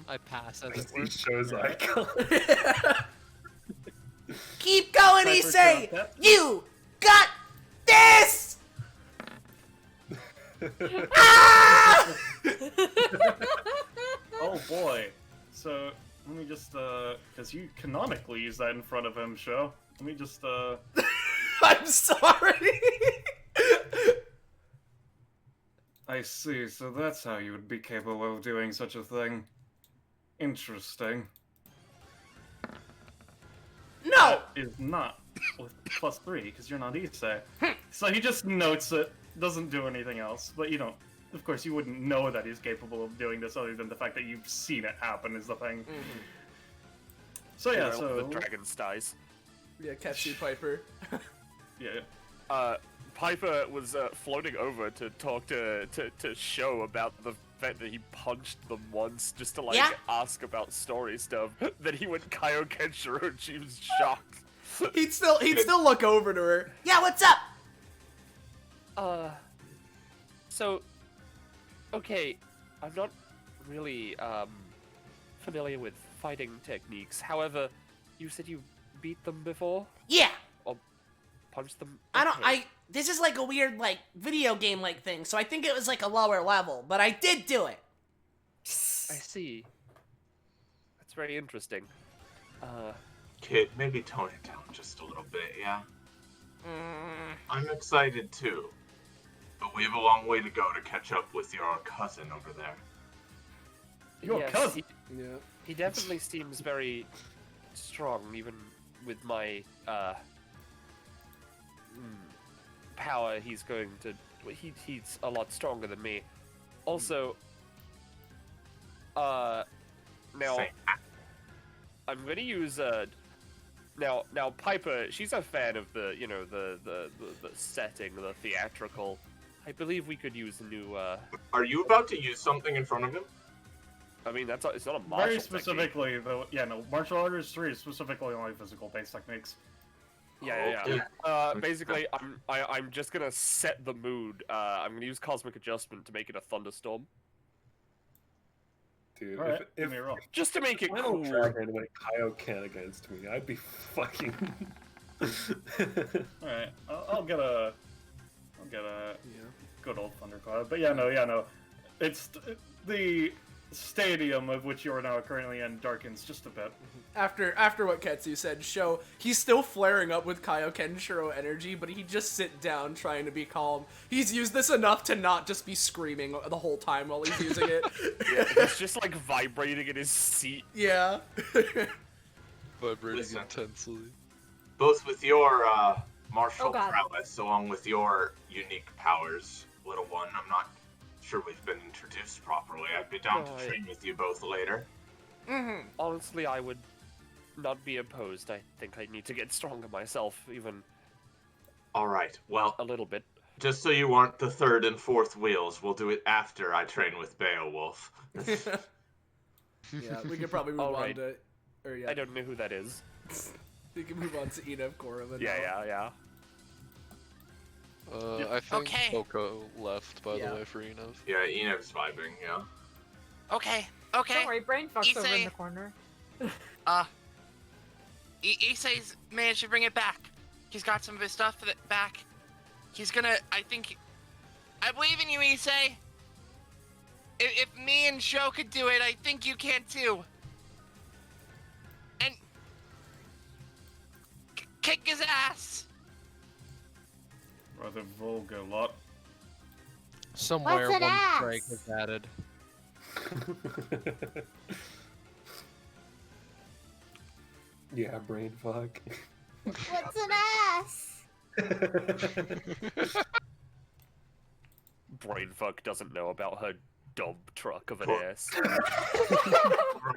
I pass as it were. Shows icon. Keep going, Issei! You got this! Ah! Oh boy. So, let me just, because you canonically use that in front of him, Sho. Let me just, I'm sorry! I see, so that's how you would be capable of doing such a thing. Interesting. No! That is not with +3, because you're not Issei. So he just notes it, doesn't do anything else, but you don't... Of course, you wouldn't know that he's capable of doing this other than the fact that you've seen it happen is the thing. So yeah, so... The dragon's dies. Yeah, Ketsu Piper. Yeah. Piper was floating over to talk to Sho about the fact that he punched them once just to ask about story stuff. Then he went Kaioken Shiro and she was shocked. He'd still look over to her. Yeah, what's up? So, okay, I'm not really familiar with fighting techniques. However, you said you beat them before? Yeah. Or punched them? This is like a weird, like, video game-like thing, so I think it was like a lower level, but I did do it. I see. That's very interesting. Kid, maybe tone it down just a little bit, yeah? I'm excited too, but we have a long way to go to catch up with your cousin over there. Your cousin? He definitely seems very strong, even with my power. He's going to. He's a lot stronger than me. Also, now I'm gonna use now Piper. She's a fan of the the setting, the theatrical. I believe we could use a new. Are you about to use something in front of him? I mean, it's not a martial Very technique. specifically, though. Yeah, no. Martial Arts 3 is specifically only physical-based techniques. Yeah. Basically, I'm just gonna set the mood. I'm gonna use Cosmic Adjustment to make it a thunderstorm. Dude, All right, give if me a roll. Just to make it Final cool. Dragon went Kaioken against me, I'd be fucking. All right, I'll get a good old thundercloud. But yeah, no. It's the stadium of which you are now currently in darkens just a bit. After what Ketsu said, he's still flaring up with Kaioken Shiro energy, but he just sit down trying to be calm. He's used this enough to not just be screaming the whole time while he's using it. Yeah, it's just like vibrating in his seat. Yeah. Vibrating intensely. Both with your martial Oh, God. prowess, along with your unique powers, little one, I'm not sure we've been introduced properly. I'd be down to train with you both later. Honestly, I would not be opposed. I think I need to get stronger myself, even Alright, well, a little bit. just so you aren't the third and fourth wheels, we'll do it after I train with Beowulf. Yeah, we could probably move All on right. to... Or, yeah, I don't know who that is. we can move on to Ina of Korra. Yeah. I think Okay. Coco left, by Yeah. the way, for Enev. Yeah, Enev's vibing, yeah. Okay. Don't worry, brain fucks over in Issei. the corner. Issei's managed to bring it back. He's got some of his stuff back. He's gonna, I believe in you, Issei. If me and Sho could do it, I think you can too. And kick his ass. Rather vulgar lot. Somewhere What's an one ass? strike is added. Yeah, brain fuck. What's an ass? Brainfuck doesn't know about her dump truck of an Cool. ass.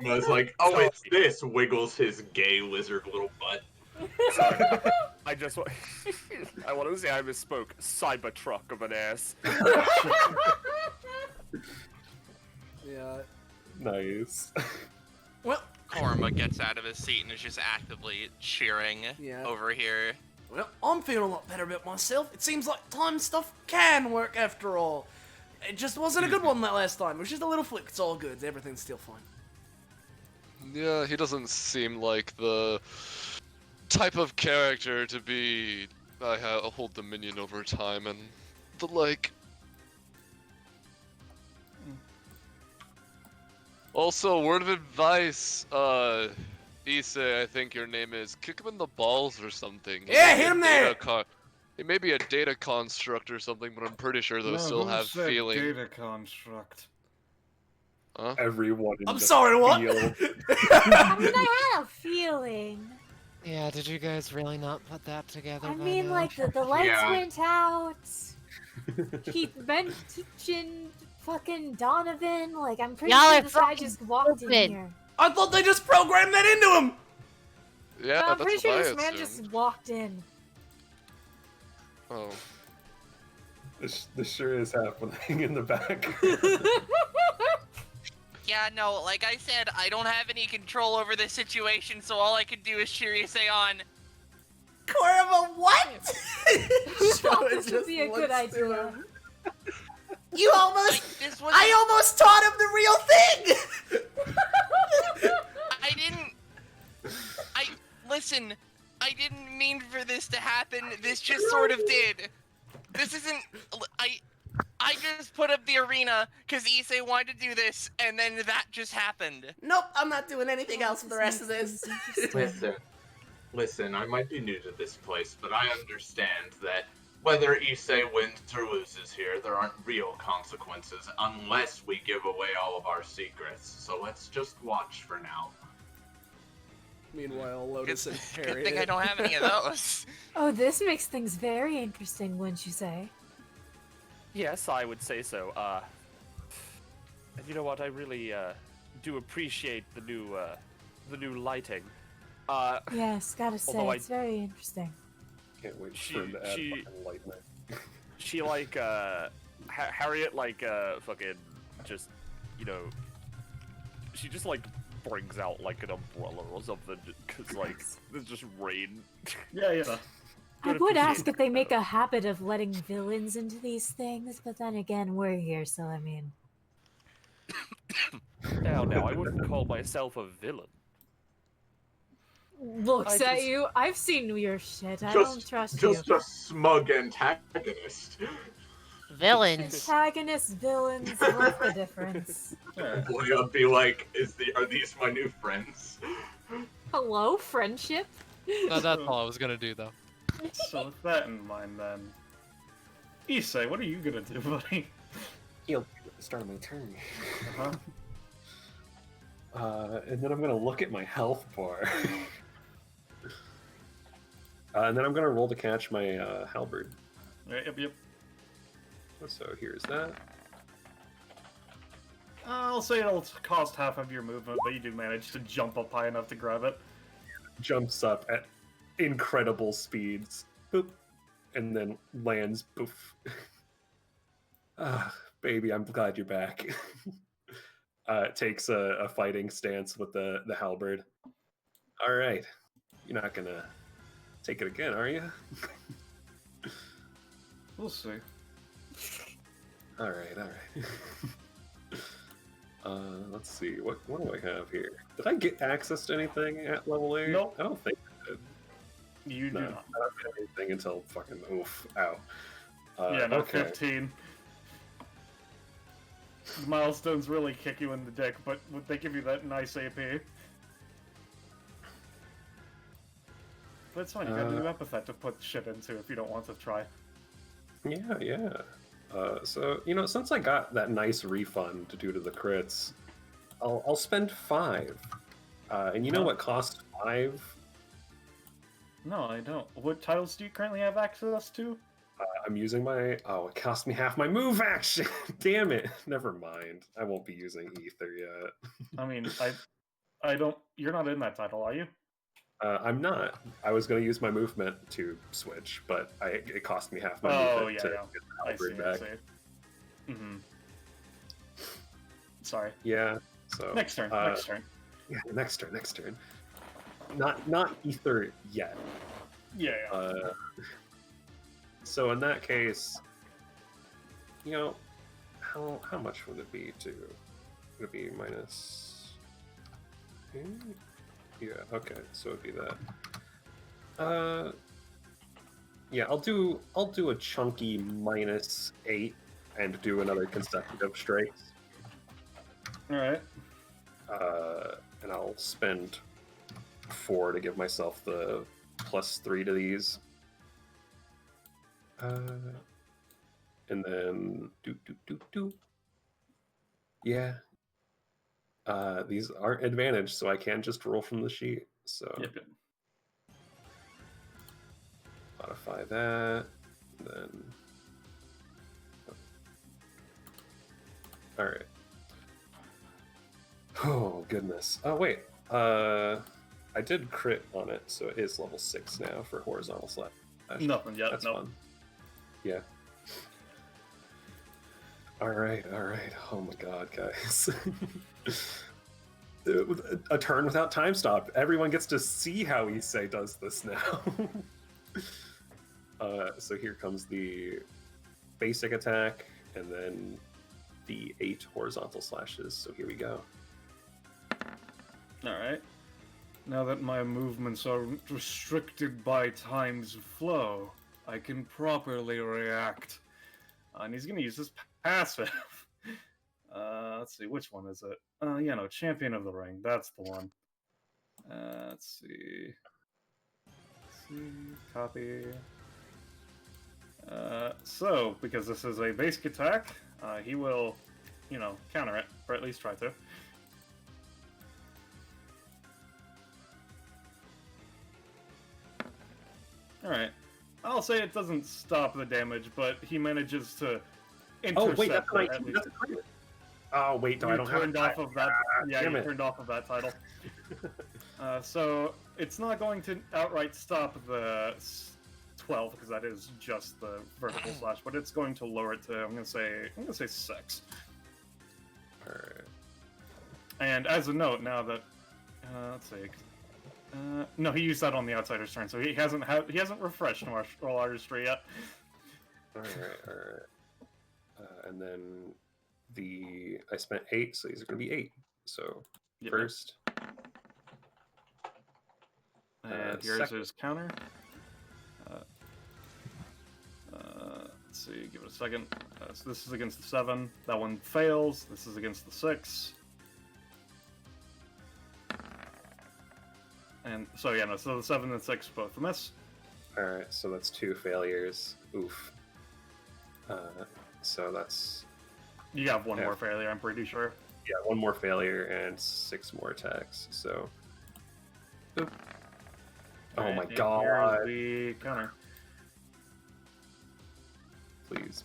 Roma's like, oh, it's this, wiggles his gay lizard little butt. Sorry. I just want I want to say I misspoke. Cyber truck of an ass. Yeah. Nice. Well, Korma gets out of his seat and is just actively cheering over here. Well, I'm feeling a lot better about myself. It seems like time stuff can work after all. It just wasn't a good one that last time. It was just a little fluke. It's all good. Everything's still fine. Yeah, he doesn't seem like the type of character to be hold dominion over time and the like. Also, word of advice, Issei, I think your name is, kick him in the balls or something. Yeah, hit him there! He may be a data construct or something, but I'm pretty sure those No, still who have said feeling. data construct. Huh? Everyone in I'm the sorry, what? field. I mean, I had a feeling. Yeah, did you guys really not put that together? I by mean, now? like, the lights Yeah. went out. He mentioned fucking Donovan. Like, I'm pretty Y'all sure are this guy fucking just walked in stupid. here. I thought they just programmed that into him! Yeah, No, I'm that's pretty what sure I this man assumed. just walked in. Oh. This sure is happening in the back. Yeah, no, like I said, I don't have any control over this situation, so all I could do is cheer Issei on. Korva, what? Thought this would be a good idea. You almost... This was I almost taught him the real thing! I didn't. Listen, I didn't mean for this to happen. This just sort of did. This isn't. I just put up the arena because Issei wanted to do this, and then that just happened. Nope, I'm not doing anything else for the rest of this. Listen, I might be new to this place, but I understand that whether Issei wins or loses here, there aren't real consequences unless we give away all of our secrets. So let's just watch for now. Meanwhile, Lotus and Good Harriet. thing I don't have any of those. Oh, this makes things very interesting, wouldn't you say? Yes, I would say so. And you know what? I really do appreciate the new lighting. Yes, gotta say, although it's very interesting. Can't wait She- for him to add she- fucking lightning. She like Harriet like fucking just she just like brings out like an umbrella or something because like there's just rain. Yeah. I would ask if they make a habit of letting villains into these things, but then again, we're here, so I mean. Now, I wouldn't call myself a villain. Looks I at just- you. I've seen your shit. I Just- don't trust Just you. a smug antagonist. Villains. Antagonists, villains, what's the difference? Boy, I'd be like, are these my new friends? Hello, friendship? No, that's all I was gonna do though. So with that in mind, then, Issei, what are you gonna do, buddy? Heal at the start of my turn. Uh-huh. And then I'm gonna look at my health bar. And then I'm gonna roll to catch my halberd. Yep. So here's that. I'll say it'll cost half of your movement, but you do manage to jump up high enough to grab it. Jumps up at incredible speeds. Boop. And then lands. Poof. Baby, I'm glad you're back. Takes a fighting stance with the halberd. Alright. You're not gonna take it again, are you? We'll see. Alright. Let's see. What do I have here? Did I get access to anything at level 8? Nope. I don't think I did. You do No, not. I don't get anything until fucking oof. Ow. Yeah, no, okay. 15. The milestones really kick you in the dick, but they give you that nice AP. But it's fine, you got a new epithet to put shit into if you don't want to try. Yeah. So, since I got that nice refund due to the crits, I'll spend 5. And you know what costs 5? No, I don't. What titles do you currently have access to? I'm using my... Oh, it cost me half my move action! Damn it! Never mind. I won't be using Ether yet. I mean, I don't... You're not in that title, are you? I'm not. I was going to use my movement to switch, but it cost me half my movement to get the halberd back. Mm-hmm. Sorry. Yeah, so... Next turn. Yeah, next turn. Not Ether yet. Yeah. So in that case, how much would it be to? Would it be minus? Yeah. Okay. So it'd be that. Yeah. I'll do a chunky -8 and do another consecutive strikes. All right. And I'll spend 4 to give myself the +3 to these. And then do. Yeah. These aren't advantage, so I can just roll from the sheet. So Yep. modify that. Then all right. Oh goodness. Oh wait. I did crit on it, so it is level 6 now for horizontal slash. Nothing yet. That's no. fun. Yeah. All right. Oh my god, guys. A turn without time stop. Everyone gets to see how Issei does this now. So here comes the basic attack, and then the 8 horizontal slashes. So here we go. All right. Now that my movements are restricted by time's flow, I can properly react. And he's going to use his passive. Let's see, which one is it? Champion of the Ring. That's the one. Let's see. Copy. So, because this is a basic attack, he will, counter it, or at least try to. Alright. I'll say it doesn't stop the damage, but he manages to intercept Oh wait, that's it at least. Oh wait, no, I don't have turned it. off of that. Yeah, damn you it. turned off of that title. So it's not going to outright stop the 12 because that is just the vertical slash, but it's going to lower it to I'm gonna say 6. Alright. And as a note, now that let's see, no, he used that on the outsider's turn, so he hasn't refreshed Martial Artistry yet. Alright. And then I spent 8, so these are gonna be 8. So Yep. first. And yours second. is counter. Let's see, give it a second. So this is against the 7. That one fails. This is against the 6. And so yeah, no, so the 7 and 6 both miss. Alright, so that's 2 failures. Oof. So that's... You have one more failure, I'm pretty sure. Yeah, 1 more failure and 6 more attacks, so... Oop. Oh Alright, my and god! Here's the counter.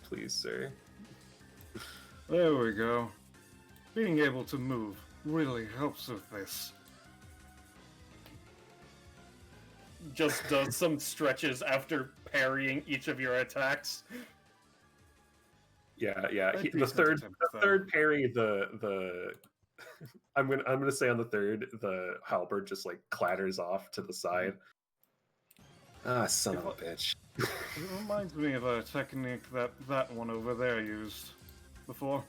Please, sir. There we go. Being able to move really helps with this. Just does some stretches after parrying each of your attacks. Yeah. That'd The be third parry, the I'm gonna say on the third, the halberd just like clatters off to the side. Ah, son of a bitch. It reminds me of a technique that one over there used before.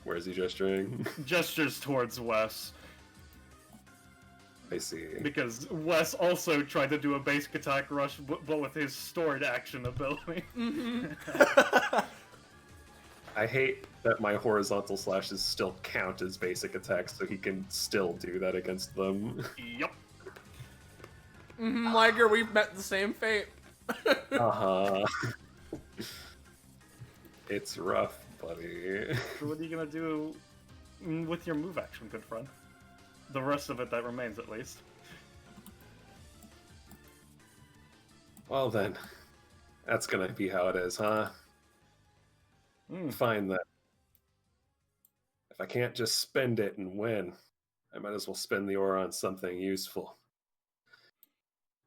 Where is he gesturing? Gestures towards Wes. I see. Because Wes also tried to do a basic attack rush, but with his stored action ability. I hate that my horizontal slashes still count as basic attacks, so he can still do that against them. Yup. Liger, we've met the same fate. Uh-huh. It's rough, buddy. So what are you gonna do with your move action, good friend? The rest of it that remains, at least. Well then, that's gonna be how it is, huh? Fine then. If I can't just spend it and win, I might as well spend the aura on something useful.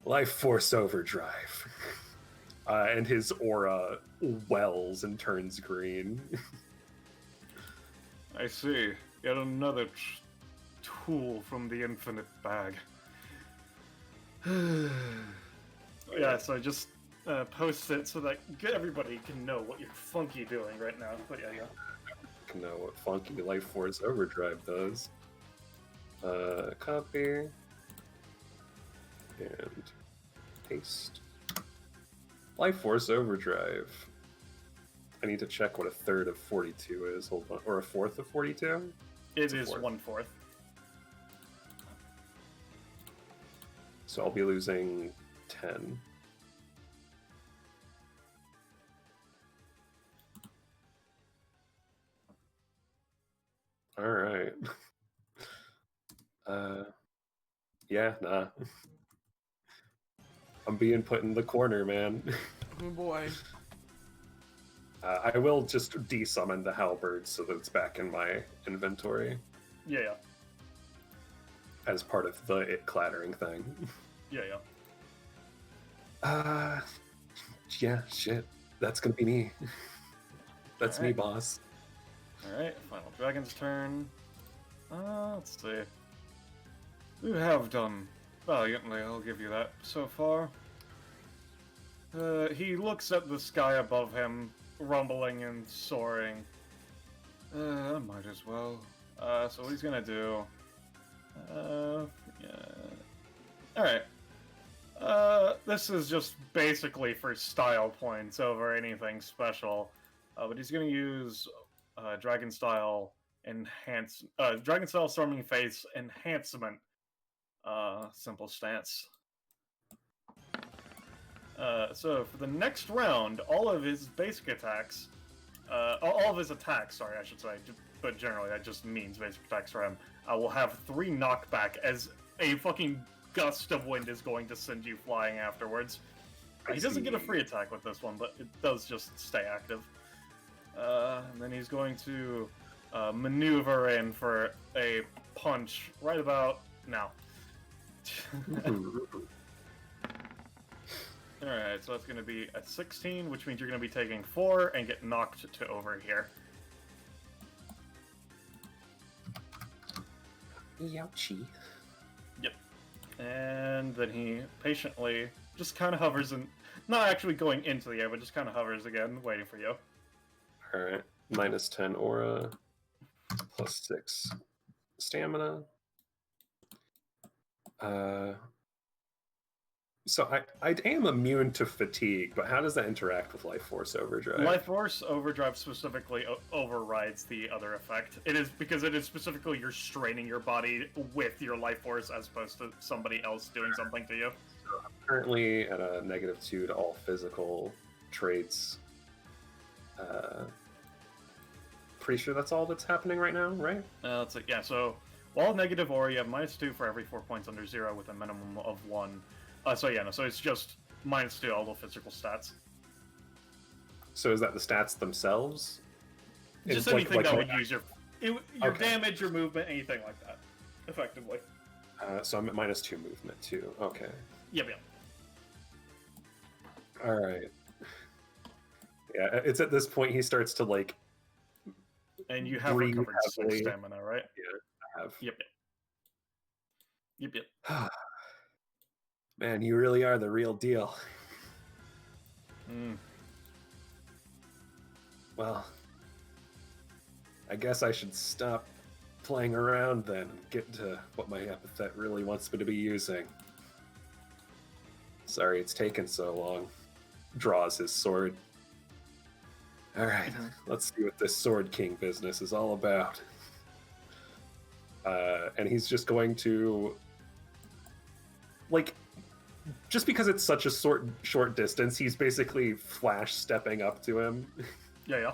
Life Force Overdrive. And his aura wells and turns green. I see. Yet another tool from the infinite bag. Yeah, so I just post it so that everybody can know what you're funky doing right now. But yeah. Can know what funky Life Force Overdrive does. Copy. And paste. Life Force Overdrive. I need to check what a third of 42 is. Hold on. Or a fourth of 42? It is 1/4. So I'll be losing 10. Alright. Yeah, nah. I'm being put in the corner, man. Oh boy. I will just desummon the halberd so that it's back in my inventory Yeah. as part of the it clattering thing. Yeah. Yeah, shit. That's gonna be me. That's me, Alright. boss. Alright, Final Dragon's turn. Let's see. You have done valiantly, I'll give you that so far. He looks at the sky above him, rumbling and soaring. I might as well. So what he's gonna do... yeah. Alright. This is just basically for style points over anything special. But he's gonna use Dragon Style Storming Face Enhancement. Simple stance. So for the next round, all of his basic attacks, all of his attacks, sorry, I should say, but generally that just means basic attacks for him, will have 3 knockback as a fucking gust of wind is going to send you flying afterwards. He doesn't get a free attack with this one, but it does just stay active. And then he's going to maneuver in for a punch right about now. Alright, so that's going to be a 16, which means you're going to be taking 4 and get knocked to over here. Youchie. Yep. And then he patiently just kind of hovers and not actually going into the air, but just kind of hovers again, waiting for you. Alright. Minus 10 aura. Plus 6 stamina. So I am immune to fatigue, but how does that interact with Life Force Overdrive? Life Force Overdrive specifically overrides the other effect. It is because it is specifically you're straining your body with your Life Force as opposed to somebody else doing something to you. So I'm currently at a -2 to all physical traits. Pretty sure that's all that's happening right now, right? Let's see. Yeah, so while negative aura, you have -2 for every 4 points under 0 with a minimum of 1. So it's just -2 all the physical stats. So is that the stats themselves? Just anything that would use your damage, your movement, anything like that, effectively. So I'm at -2 movement too. Okay. Yep. All right. Yeah, it's at this point he starts to like. And you have recovered 6 stamina, right? Yeah, I have. Yep. Man, you really are the real deal. Well, I guess I should stop playing around then and get to what my epithet really wants me to be using. Sorry it's taken so long. Draws his sword. Alright, let's see what this Sword King business is all about. And he's just going to... Like, just because it's such a short distance, he's basically flash stepping up to him. Yeah.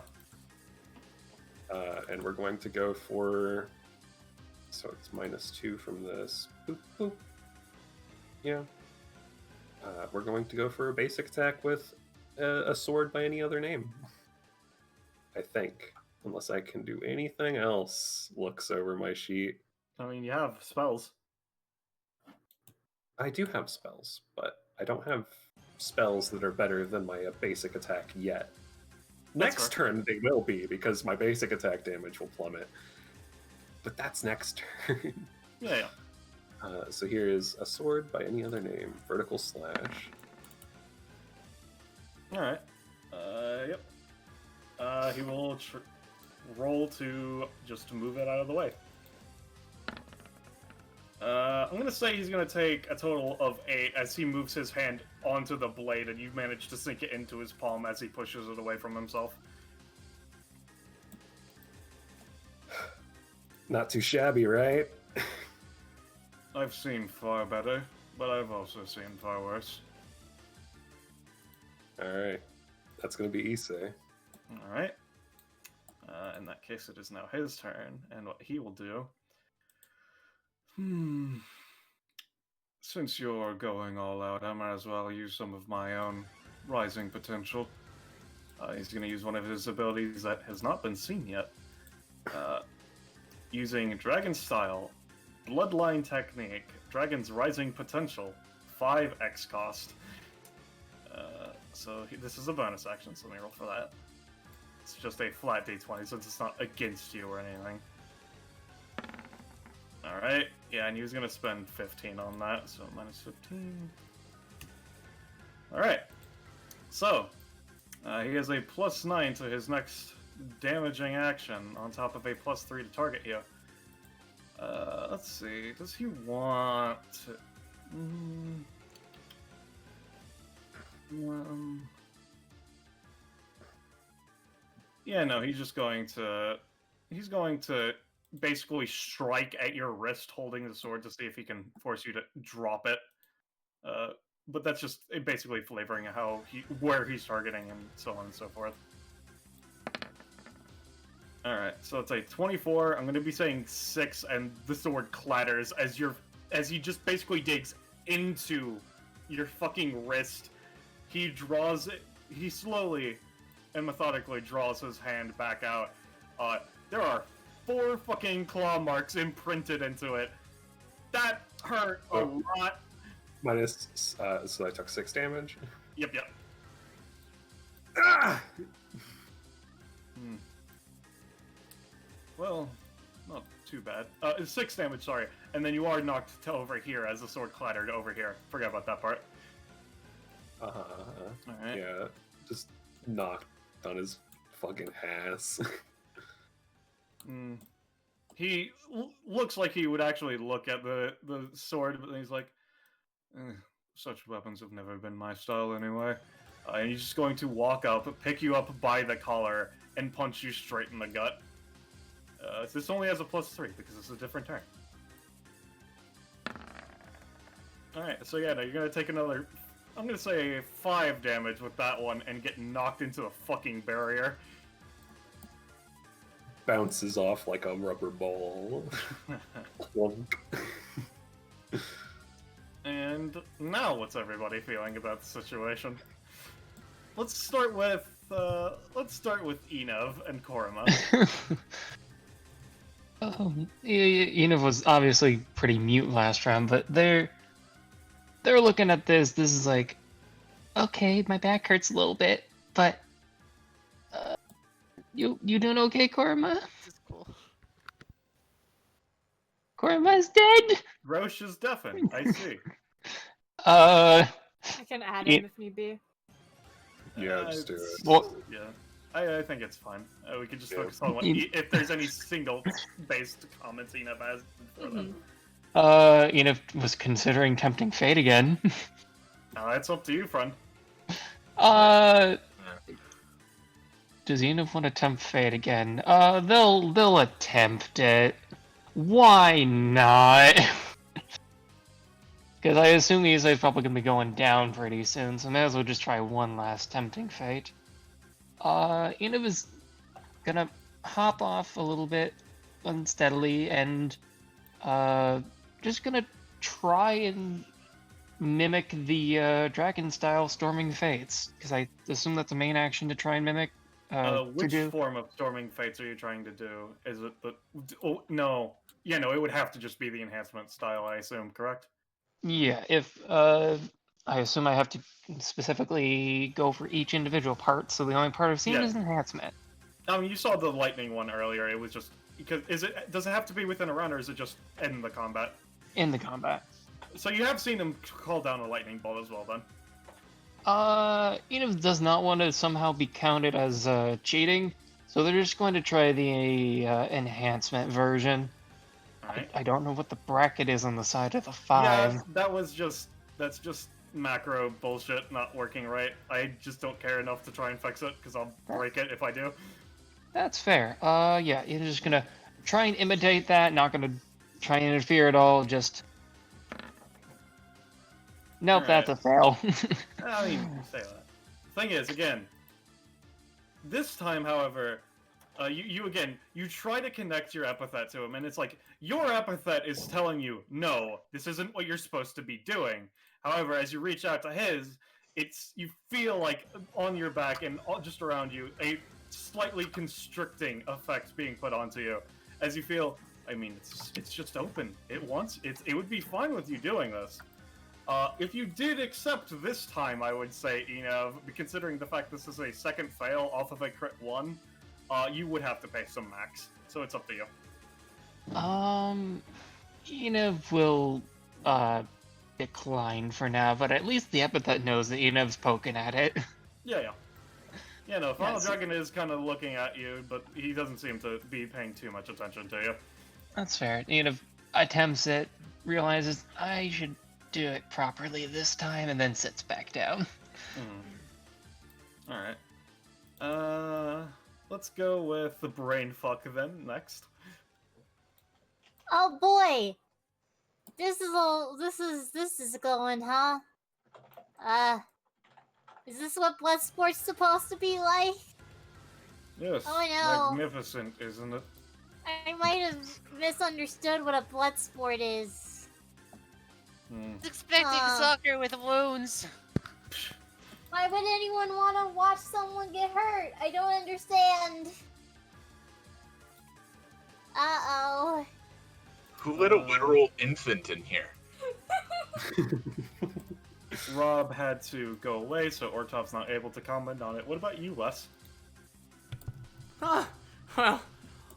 And we're going to go for... So it's -2 from this. Boop, boop. Yeah. We're going to go for a basic attack with a sword by any other name. I think. Unless I can do anything else. Looks over my sheet. I mean, you have spells. I do have spells, but I don't have spells that are better than my basic attack yet. Next turn they will be, because my basic attack damage will plummet. But that's next turn. Yeah. So here is a sword by any other name. Vertical slash. Alright. Yep. He will roll to just move it out of the way. I'm gonna say he's gonna take a total of 8 as he moves his hand onto the blade, and you manage to sink it into his palm as he pushes it away from himself. Not too shabby, right? I've seen far better, but I've also seen far worse. Alright. That's gonna be Issei. Alright. In that case, it is now his turn, and what he will do... Since you're going all out, I might as well use some of my own rising potential. He's going to use one of his abilities that has not been seen yet. Using Dragon Style, Bloodline Technique, Dragon's Rising Potential, 5x cost. This is a bonus action, so let me roll for that. It's just a flat d20 since it's not against you or anything. Alright, yeah, and he was going to spend 15 on that, so -15. Alright, so he has a +9 to his next damaging action on top of a +3 to target you. Let's see, does he want to... Yeah, no, he's just going to... He's going to basically strike at your wrist holding the sword to see if he can force you to drop it. But that's just basically flavoring where he's targeting and so on and so forth. Alright, so it's a 24. I'm going to be saying 6, and the sword clatters as he just basically digs into your fucking wrist. He slowly and methodically draws his hand back out. There are 4 fucking claw marks imprinted into it. That hurt a lot. Minus, so I took 6 damage. Yep. Ah! Well, not too bad. 6 damage, sorry. And then you are knocked to over here as the sword clattered over here. Forgot about that part. Alright. Yeah, just knocked on his fucking ass. He looks like he would actually look at the sword, but he's like, such weapons have never been my style anyway. And he's just going to walk up, pick you up by the collar, and punch you straight in the gut. This only has a +3 because it's a different turn. Alright, so yeah, now you're gonna take another, I'm gonna say 5 damage with that one and get knocked into a fucking barrier. Bounces off like a rubber ball. Clunk. And now what's everybody feeling about the situation? Let's start with Enev and Korima. Enev was obviously pretty mute last round, but they're looking at this. This is like, okay, my back hurts a little bit, but you doing okay, Korima? This is cool. Korima's dead. Roche is deafened. I see. I can add him if need be. Yeah, just do it. Well, yeah, I think it's fine. We can just focus on what if there's any single-based comments Enev has for them. Enev was considering tempting fate again. It's up to you, friend. Does Enev want to tempt fate again? They'll attempt it. Why not? Because I assume Isai's probably going to be going down pretty soon, so may as well just try one last tempting fate. Enev is gonna hop off a little bit unsteadily and just gonna try and mimic the dragon style storming fates, because I assume that's the main action to try and mimic. Which form of storming fates are you trying to do? Is it the? Oh no, yeah, no, it would have to just be the enhancement style, I assume, correct? Yeah, if I assume I have to specifically go for each individual part, so the only part I've seen is enhancement. I mean, you saw the lightning one earlier. It was just because does it have to be within a round, or is it just in the combat? In the combat. So you have seen him call down a lightning bolt as well, then. Enev does not want to somehow be counted as cheating, so they're just going to try the enhancement version. Alright. I don't know what the bracket is on the side of the 5. Yeah, that's just macro bullshit not working right. I just don't care enough to try and fix it, because I'll break it if I do. That's fair. Yeah, you're just gonna try and imitate that, not gonna try and interfere at all, just... Nope, Alright. that's a fail. I mean, you say that. Thing is, again, this time, however, you try to connect your epithet to him, and it's like, your epithet is telling you, no, this isn't what you're supposed to be doing. However, as you reach out to his, you feel like on your back and just around you, a slightly constricting effect being put onto you. As you feel, I mean, it's just open. It would be fine with you doing this. If you did accept this time, I would say, Enev, considering the fact this is a second fail off of a crit 1, you would have to pay some max. So it's up to you. Enev will decline for now, but at least the epithet knows that Enev's poking at it. Yeah. Yeah, no, Final Dragon is kind of looking at you, but he doesn't seem to be paying too much attention to you. That's fair. Enev attempts it, realizes I should do it properly this time, and then sits back down. Alright. Let's go with the brain fuck then, next. Oh boy! This is going, huh? Is this what Bloodsport's supposed to be like? Yes, Oh no. magnificent, isn't it? I might have misunderstood what a Bloodsport is. It's expecting soccer with wounds. Why would anyone want to watch someone get hurt? I don't understand. Uh-oh. Who let a literal infant in here? Rob had to go away, so Ortov's not able to comment on it. What about you, Les? Huh. Well,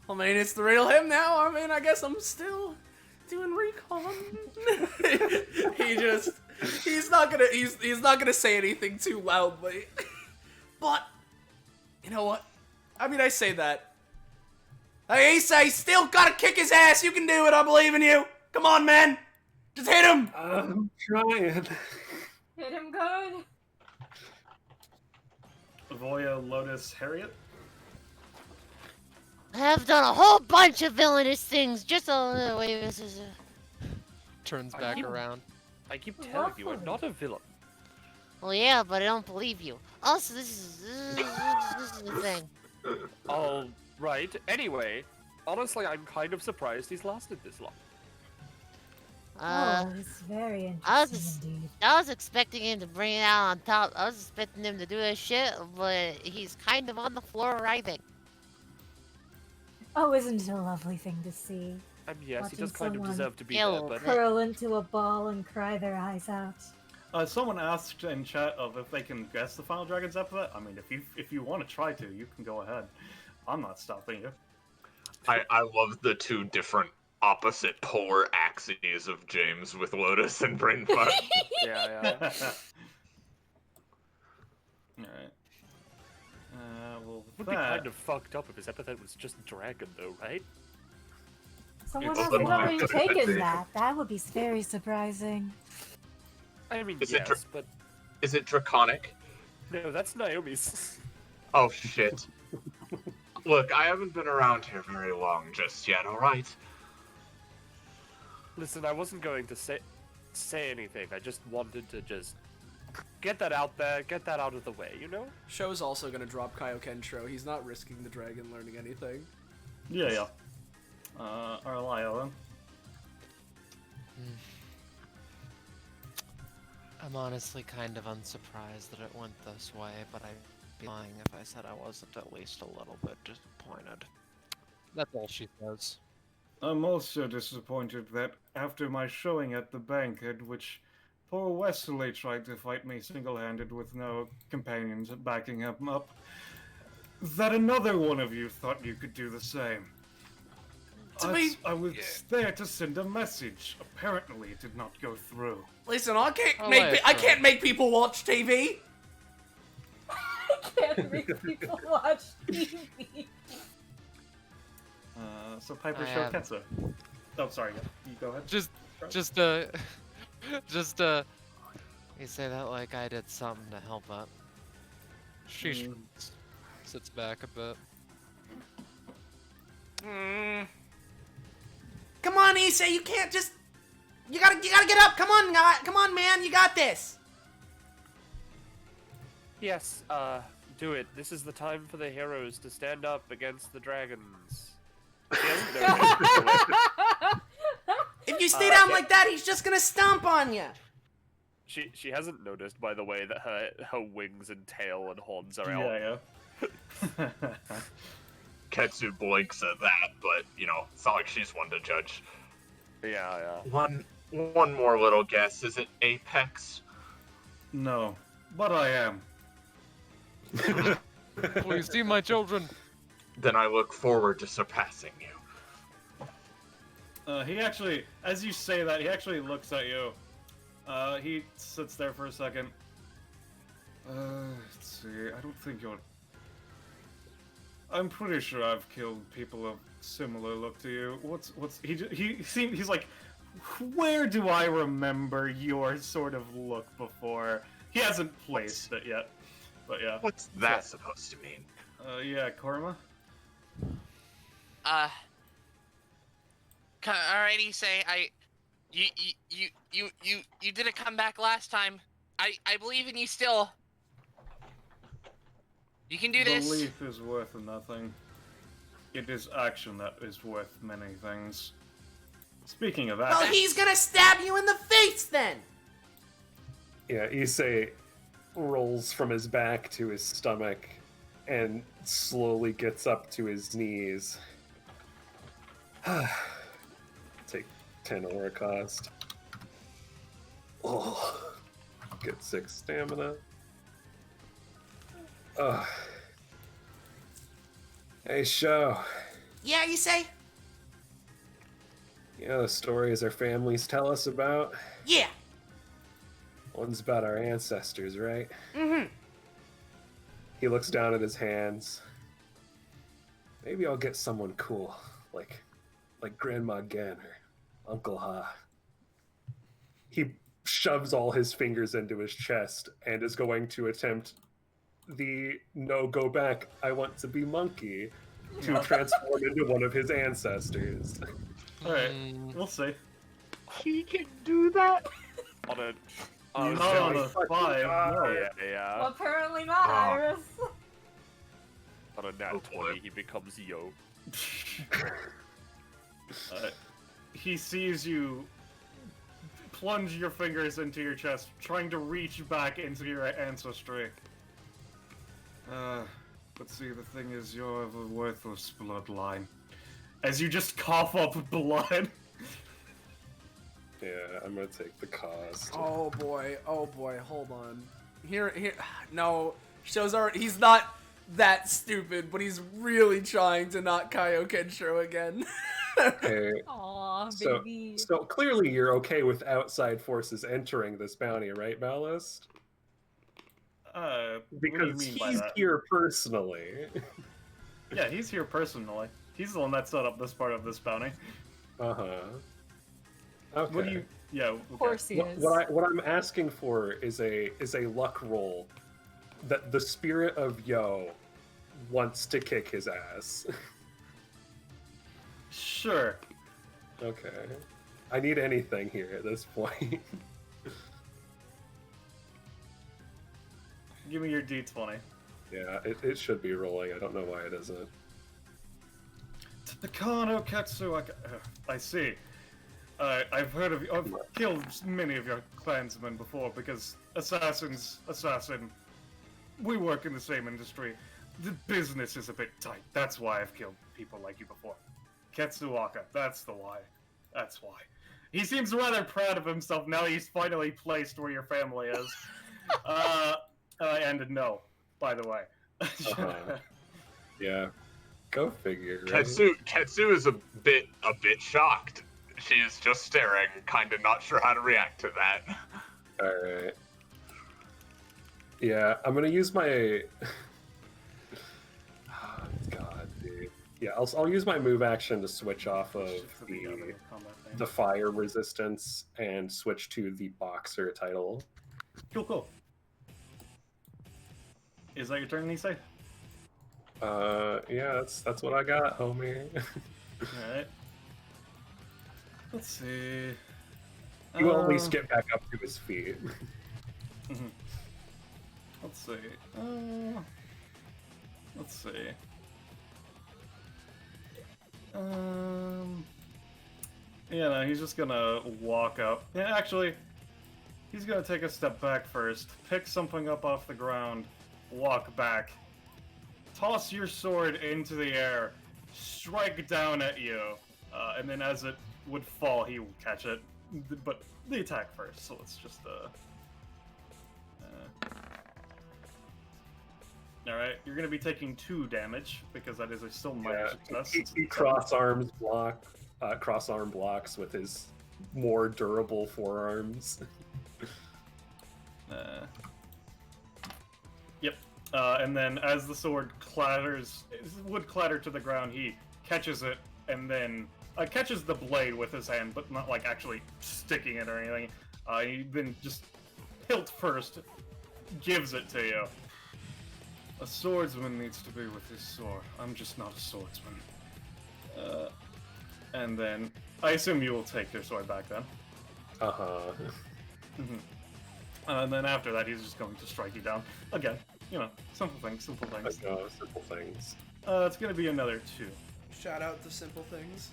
I mean, it's the real him now. I mean, I guess I'm still doing recon. he's not gonna say anything too loudly. But, you know what? I mean, I say that. Hey, Issei, still gotta kick his ass. You can do it. I believe in you. Come on, man. Just hit him. I'm trying. Hit him good. Voya, Lotus, Harriet? I have done a whole bunch of villainous things. Just a wait. This is Turns back around. I keep telling you, I'm not a villain. well, yeah, but I don't believe you. Also, this is the thing. All right. Anyway, honestly, I'm kind of surprised he's lasted this long. Oh, it's very I interesting indeed. was expecting him to bring it out on top. I was expecting him to do this shit, but he's kind of on the floor writhing. Oh, isn't it a lovely thing to see? Yes, Watching he does kind of someone deserve to be Yeah, there, but curl into a ball and cry their eyes out. Someone asked in chat of if they can guess the Final Dragon's epithet. I mean, if you want to try to, you can go ahead. I'm not stopping you. I love the two different opposite polar axes of James with Lotus and Brainfuck. yeah. Alright. Well, Would be kind of fucked up if his epithet was just dragon, though, right? Someone It's hasn't the already most taken expensive. that. That would be very surprising. I mean, Is it yes, but Is it draconic? no, that's Naomi's. Oh shit. Look, I haven't been around here very long just yet, alright? Listen, I wasn't going to say anything. I just wanted to just get that out there, get that out of the way, you know? Sho's also gonna drop Kaiokenshiro. He's not risking the dragon learning anything. Yeah. Arlio then. I'm honestly kind of unsurprised that it went this way, but I'd be lying if I said I wasn't at least a little bit disappointed. That's all she says. I'm also disappointed that after my showing at the bank, at which poor Wesley tried to fight me single-handed with no companions backing him up, that another one of you thought you could do the same. I was there to send a message. Apparently, it did not go through. Listen, I can't make people watch TV. Can't make people watch TV. So Piper Shoketsu. Oh, sorry. You go ahead. You say that like I did something to help out. She sits back a bit. Come on, Issei, you can't just... You gotta get up. Come on, man, you got this. Yes, do it. This is the time for the heroes to stand up against the dragons. He hasn't noticed. If you stay down like that, he's just gonna stomp on you. She hasn't noticed, by the way, that her wings and tail and horns are out. Yeah. Ketsu blinks at that, but, you know, it's not like she's one to judge. Yeah. One more little guess. Is it Apex? No, but I am. Please see my children. Then I look forward to surpassing you. He actually, as you say that, he actually looks at you. He sits there for a second. Let's see, I don't think you're... I'm pretty sure I've killed people of similar look to you. He's like, where do I remember your sort of look before? He hasn't placed it yet, but yeah. What's that supposed to mean? Yeah, Korma? Alrighty, say you didn't come back last time. I believe in you still. You can do this. Belief is worth nothing. It is action that is worth many things. Speaking of action... Well, he's gonna stab you in the face then! Yeah, Issei rolls from his back to his stomach and slowly gets up to his knees. Take 10 aura cost. Oh, get 6 stamina. Hey, Sho. Yeah, you say? You know the stories our families tell us about? Yeah. One's about our ancestors, right? Mm-hmm. He looks down at his hands. Maybe I'll get someone cool, like Grandma Gen or Uncle Ha. He shoves all his fingers into his chest and is going to attempt the no, go back, I want to be monkey to transform into one of his ancestors. Alright, we'll see. He can do that? On a... Not on a 5, no. Yeah. Well, apparently not, Iris. On a nat 20, he becomes Yo. He sees you plunge your fingers into your chest, trying to reach back into your ancestry. But see, the thing is, you're of a worthless bloodline. As you just cough up blood. Yeah, I'm gonna take the cost. Oh boy, hold on. Here, no, Sho's already, he's not that stupid, but he's really trying to not Kaioken Sho again. Okay. Aw, So, baby. so clearly you're okay with outside forces entering this bounty, right, Ballast? What do you Because mean by he's that? here personally. Yeah, he's here personally. He's the one that set up this part of this bounty. Uh-huh. Okay. What do you... Yeah, okay. Of course he is. What I'm asking for is a luck roll that the spirit of Yo wants to kick his ass. Sure. Okay. I need anything here at this point. Give me your D20. Yeah, it should be rolling. I don't know why it isn't. Takano Katsu, I see. I've heard of you. I've killed many of your clansmen before because assassin. We work in the same industry. The business is a bit tight. That's why I've killed people like you before. Ketsuwaka, that's the why. That's why. He seems rather proud of himself now he's finally placed where your family is. And no, by the way. Yeah. Go figure. Right? Ketsu is a bit shocked. She is just staring, kind of not sure how to react to that. Alright. Yeah, I'm gonna use my... God, dude. Yeah, I'll use my move action to switch off of the fire resistance and switch to the boxer title. Cool. Is that your turn, Nisei? Yeah, that's what I got, homie. Alright. Let's see. He will at least get back up to his feet. Let's see. Let's see. Yeah, no, he's just gonna walk up. Yeah, actually, he's gonna take a step back first, pick something up off the ground, walk back, toss your sword into the air, strike down at you, and then as it would fall, he will catch it. But the attack first, so let's just, Alright, you're gonna be taking 2 damage, because that is a still minor success. He cross-arm blocks with his more durable forearms. Yep. And then as the sword would clatter to the ground, he catches it, and then catches the blade with his hand, but not like actually sticking it or anything. He then just hilt first gives it to you. A swordsman needs to be with his sword. I'm just not a swordsman. And then I assume you will take your sword back then. And then after that, he's just going to strike you down again. You know, simple things. I know, simple things. It's gonna be another 2. Shout out to Simple Things.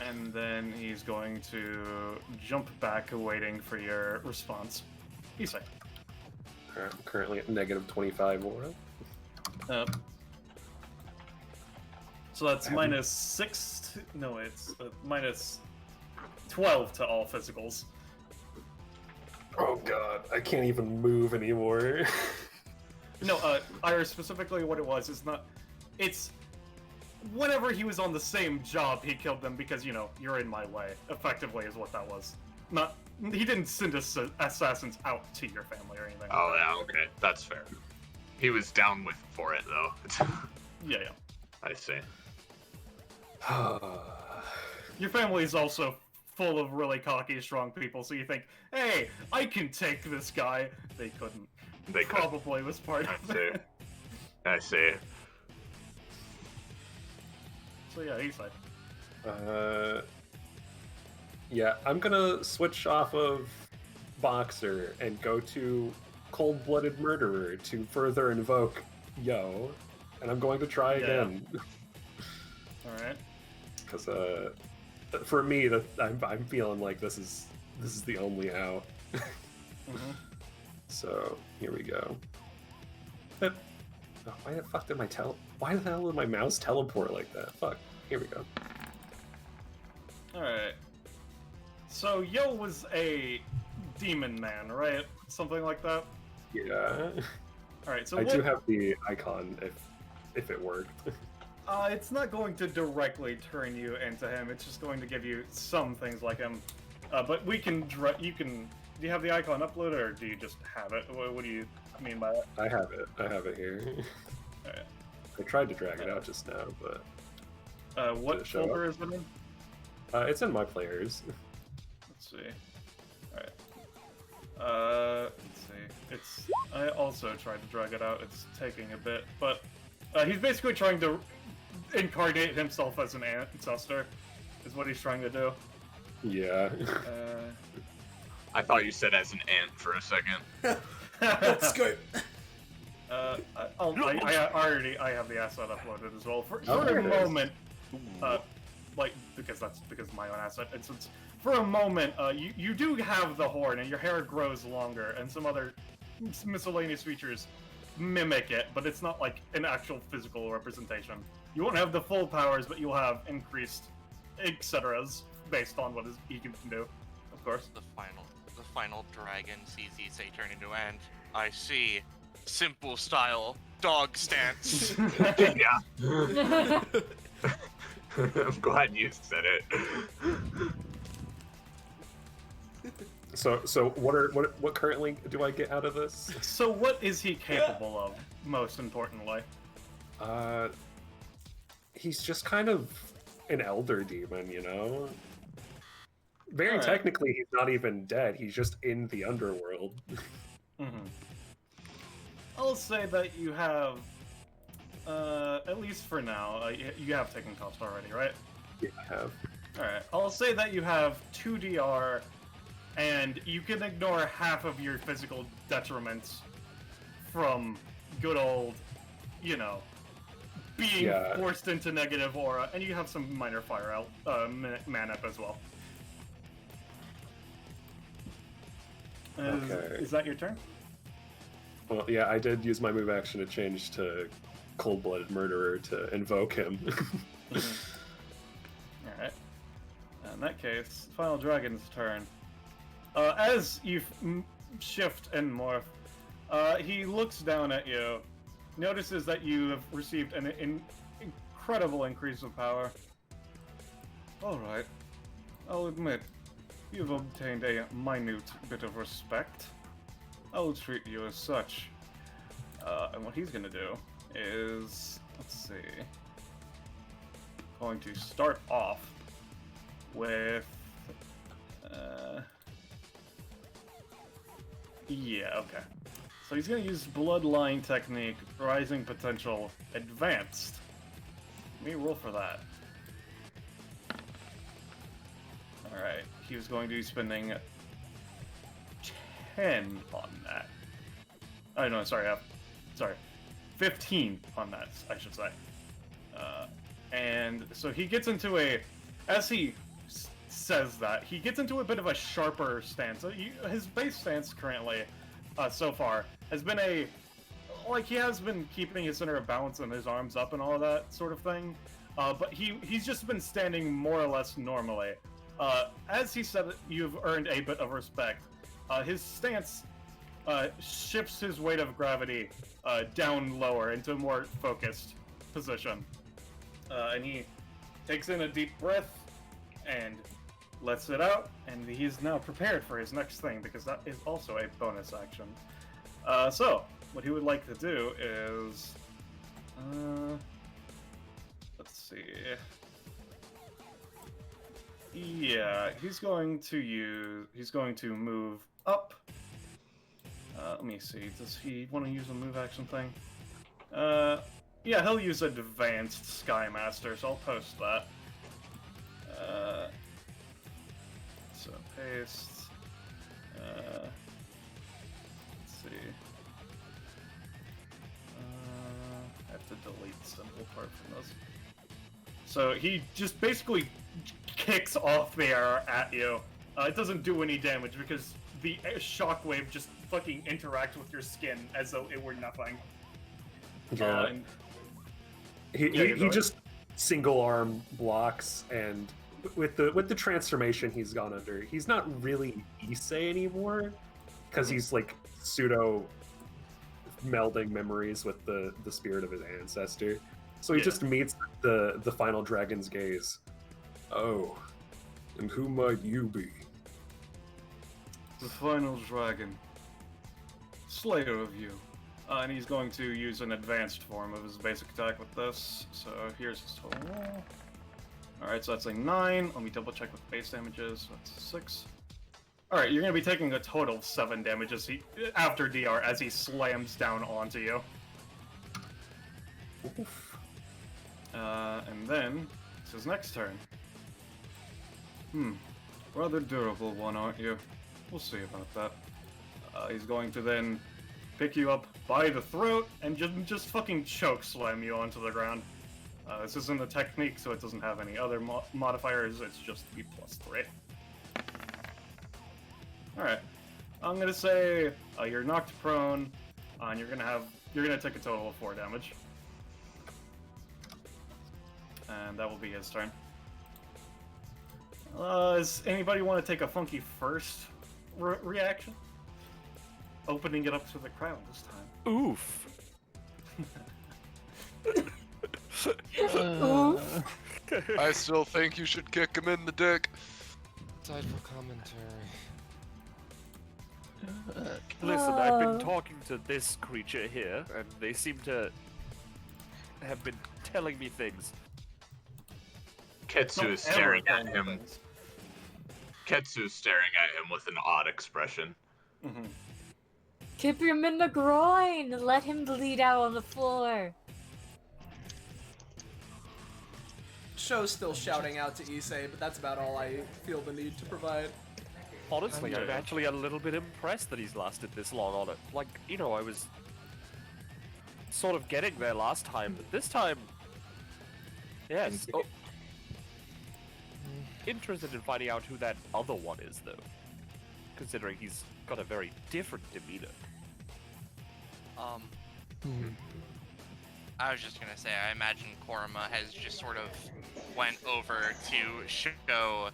And then he's going to jump back, waiting for your response. Isai. I'm currently at negative 25 aura. So that's minus 6. No, it's minus 12 to all physicals. Oh god, I can't even move anymore. No, Iris, specifically what it was is not... It's... Whenever he was on the same job, he killed them because, you know, you're in my way, effectively, is what that was. Not... He didn't send assassins out to your family or anything. Oh, yeah, okay. That's fair. He was down for it, though. Yeah. I see. Your family is also full of really cocky, strong people, so you think, hey, I can take this guy. They couldn't. They probably was part of it. I see. So yeah, he's like... Yeah, I'm gonna switch off of Boxer and go to Cold-Blooded Murderer to further invoke Yo, and I'm going to try again. Alright. Because, for me, I'm feeling like this is the only out. So, here we go. Oh, why the fuck did why the hell did my mouse teleport like that? Fuck. Here we go. Alright. So, Yo was a demon man, right? Something like that? Yeah. Alright, so I do have the icon if it worked. It's not going to directly turn you into him, it's just going to give you some things like him. But we can do you have the icon uploaded, or do you just have it? What do you mean by that? I have it here. Alright. I tried to drag it out just now, but... what folder is it in? It's in my players. Let's see. Alright. Let's see. I also tried to drag it out, it's taking a bit, but... he's basically trying to incarnate himself as an ancestor, is what he's trying to do. Yeah. I thought you said as an ant for a second. Let's go. I have the asset uploaded as well. For a moment, because my own asset. And since for a moment, you do have the horn, and your hair grows longer, and some other miscellaneous features mimic it, but it's not like an actual physical representation. You won't have the full powers, but you'll have increased etceteras based on what he can do, of course. The final dragon sees Issei turn into ant. I see. Simple style, dog stance. Yeah. I'm glad you said it. So what currently do I get out of this? So what is he capable of, most importantly? He's just kind of an elder demon, you know? Very Alright. technically, he's not even dead, he's just in the underworld. I'll say that you have, at least for now, you have taken cost already, right? Yeah, I have. Alright, I'll say that you have 2 DR, and you can ignore half of your physical detriments from good old, you know, being forced into negative aura, and you have some minor fire out, man up as well. Is that your turn? Well, yeah, I did use my move action to change to Cold-Blooded Murderer to invoke him. Alright. In that case, Final Dragon's turn. As you shift and morph, he looks down at you, notices that you have received an incredible increase of power. Alright, I'll admit, you've obtained a minute bit of respect. I'll treat you as such. And what he's gonna do is, let's see, going to start off with, yeah, okay. So he's gonna use Bloodline Technique, Rising Potential, Advanced. Let me roll for that. Alright, he was going to be spending 10 on that. Oh, no, sorry, 15 on that, I should say. And so he gets into as he says that, he gets into a bit of a sharper stance. His base stance currently, so far, has been he has been keeping his center of balance and his arms up and all that sort of thing. but he's just been standing more or less normally. As he said, you've earned a bit of respect. His stance shifts his weight of gravity down lower into a more focused position. And he takes in a deep breath and lets it out, and he's now prepared for his next thing, because that is also a bonus action. So, what he would like to do is... let's see... Yeah, he's going to move up. Let me see, does he want to use a move action thing? Yeah, he'll use Advanced Skymaster, so I'll post that. So paste. Let's see. I have to delete the simple part from this. So he just basically kicks off the arrow at you. It doesn't do any damage because the shockwave just fucking interacts with your skin as though it were nothing. Yeah. He just single arm blocks, and with the transformation he's gone under, he's not really Issei anymore, because he's like pseudo melding memories with the spirit of his ancestor. So he just meets the final dragon's gaze. Oh, and who might you be? The final dragon. Slayer of you. And he's going to use an advanced form of his basic attack with this. So here's his total roll. Alright, so that's a 9. Let me double check what base damage is. So that's 6. Alright, you're going to be taking a total of 7 damage after DR as he slams down onto you. Oof. And then, it's his next turn. Rather durable one, aren't you? We'll see about that. He's going to then pick you up by the throat and just fucking choke slam you onto the ground. This isn't a technique, so it doesn't have any other modifiers. It's just B +3. Alright. I'm gonna say you're knocked prone, and you're gonna take a total of 4 damage. And that will be his turn. Does anybody want to take a funky first reaction? Opening it up to the crowd this time. Oof. Oof. I still think you should kick him in the dick. Insightful commentary. Listen, I've been talking to this creature here, and they seem to have been telling me things. Ketsu is staring at him. Ketsu's staring at him with an odd expression. Keep him in the groin! Let him bleed out on the floor! Show's still shouting out to Issei, but that's about all I feel the need to provide. Honestly, I'm actually a little bit impressed that he's lasted this long on it. Like, you know, I was sort of getting there last time, but this time... Yes. Oh. Interested in finding out who that other one is, though. Considering he's got a very different demeanor. I was just gonna say, I imagine Koruma has just sort of went over to Sho,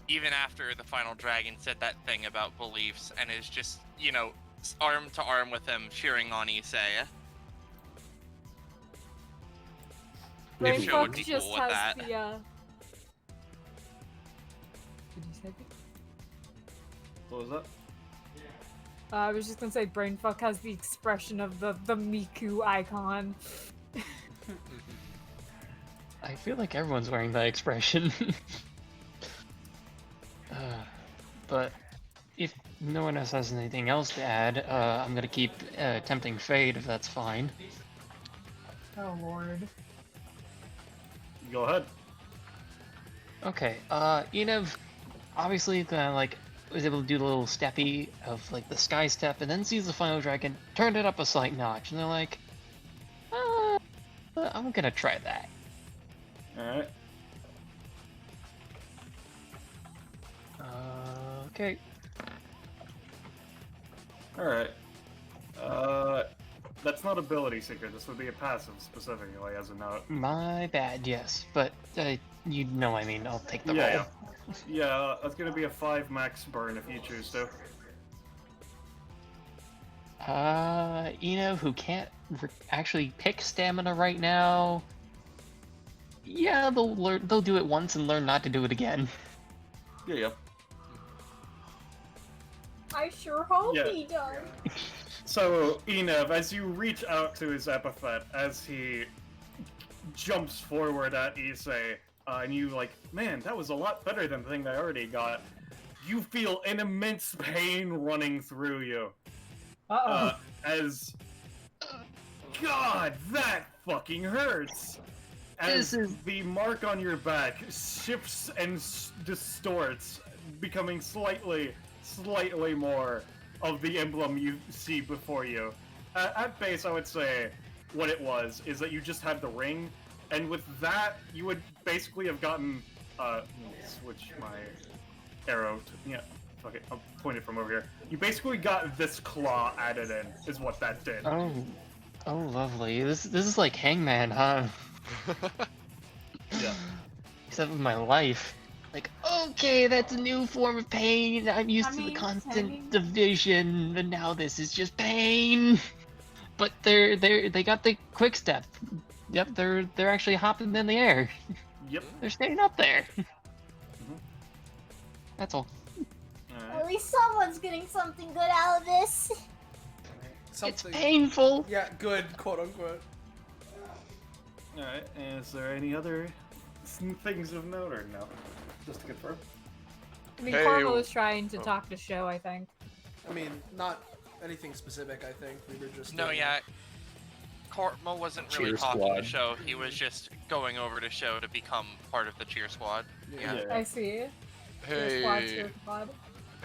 even after the final dragon said that thing about beliefs, and is just, you know, arm to arm with him, cheering on Issei. If Sho would be cool with that. Did you say that? What was that? I was just gonna say Brainfuck has the expression of the Miku icon. I feel like everyone's wearing that expression. But if no one else has anything else to add, I'm gonna keep Tempting Fate if that's fine. Oh lord. Go ahead. Okay, Enev obviously was able to do the little steppy of like the sky step, and then sees the final dragon, turned it up a slight notch, and they're like, I'm gonna try that. Alright. Okay. Alright. That's not ability secret. This would be a passive specifically as a note. My bad, yes. But, you know I mean, I'll take the roll. Yeah, yeah. That's gonna be a 5 max burn if you choose to. Who can't actually pick stamina right now. Yeah, they'll do it once and learn not to do it again. Yeah. I sure hope Yeah. he does. So, Enev, as you reach out to his epithet, as he jumps forward at Issei, and you like, man, that was a lot better than the thing I already got. You feel an immense pain running through you. As... God, that fucking hurts! As the mark on your back shifts and distorts, becoming slightly more of the emblem you see before you. At base, I would say what it was is that you just had the ring, and with that, you would basically have gotten. Let me switch my arrow. Yeah, fuck it. I'll point it from over here. You basically got this claw added in, is what that did. Oh, lovely. This is like Hangman, huh? Yeah. Except with my life. Like, okay, that's a new form of pain. I'm used to the constant division, and now this is just pain. But they got the quick step. Yep, they're actually hopping in the air. Yep. They're staying up there. That's all. At least someone's getting something good out of this. It's painful. Yeah, good, quote unquote. Alright, is there any other things of note or no? Just to confirm. I mean, Karma was trying to talk to Sho, I think. I mean, not anything specific, I think. We were just... No, yeah. Karma wasn't really Cheer talking squad. to Sho. He was just going over to Sho to become part of the cheer squad. Yeah. I see. Hey,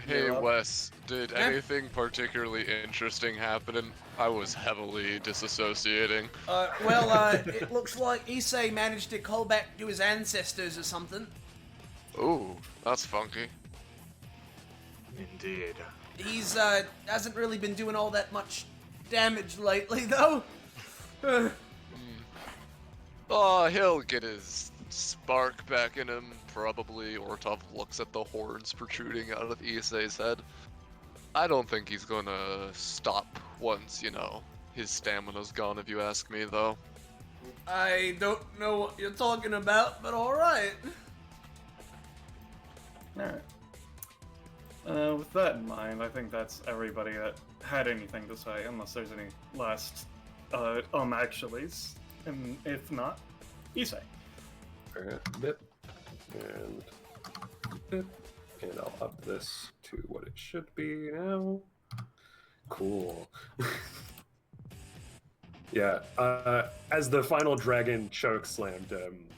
hey Wes, did Eh? anything particularly interesting happen? And I was heavily disassociating. It looks like Issei managed to call back to his ancestors or something. Ooh, that's funky. Indeed. He's, hasn't really been doing all that much damage lately, though. Oh, he'll get his spark back in him, probably. Ortov looks at the horns protruding out of Issei's head. I don't think he's gonna stop once, his stamina's gone, if you ask me, though. I don't know what you're talking about, but alright. Alright. With that in mind, I think that's everybody that had anything to say, unless there's any last, actuallys. And if not, Issei. Alright, bip. And bip. And I'll up this to what it should be now. Cool. Yeah, as the final dragon choke slammed him,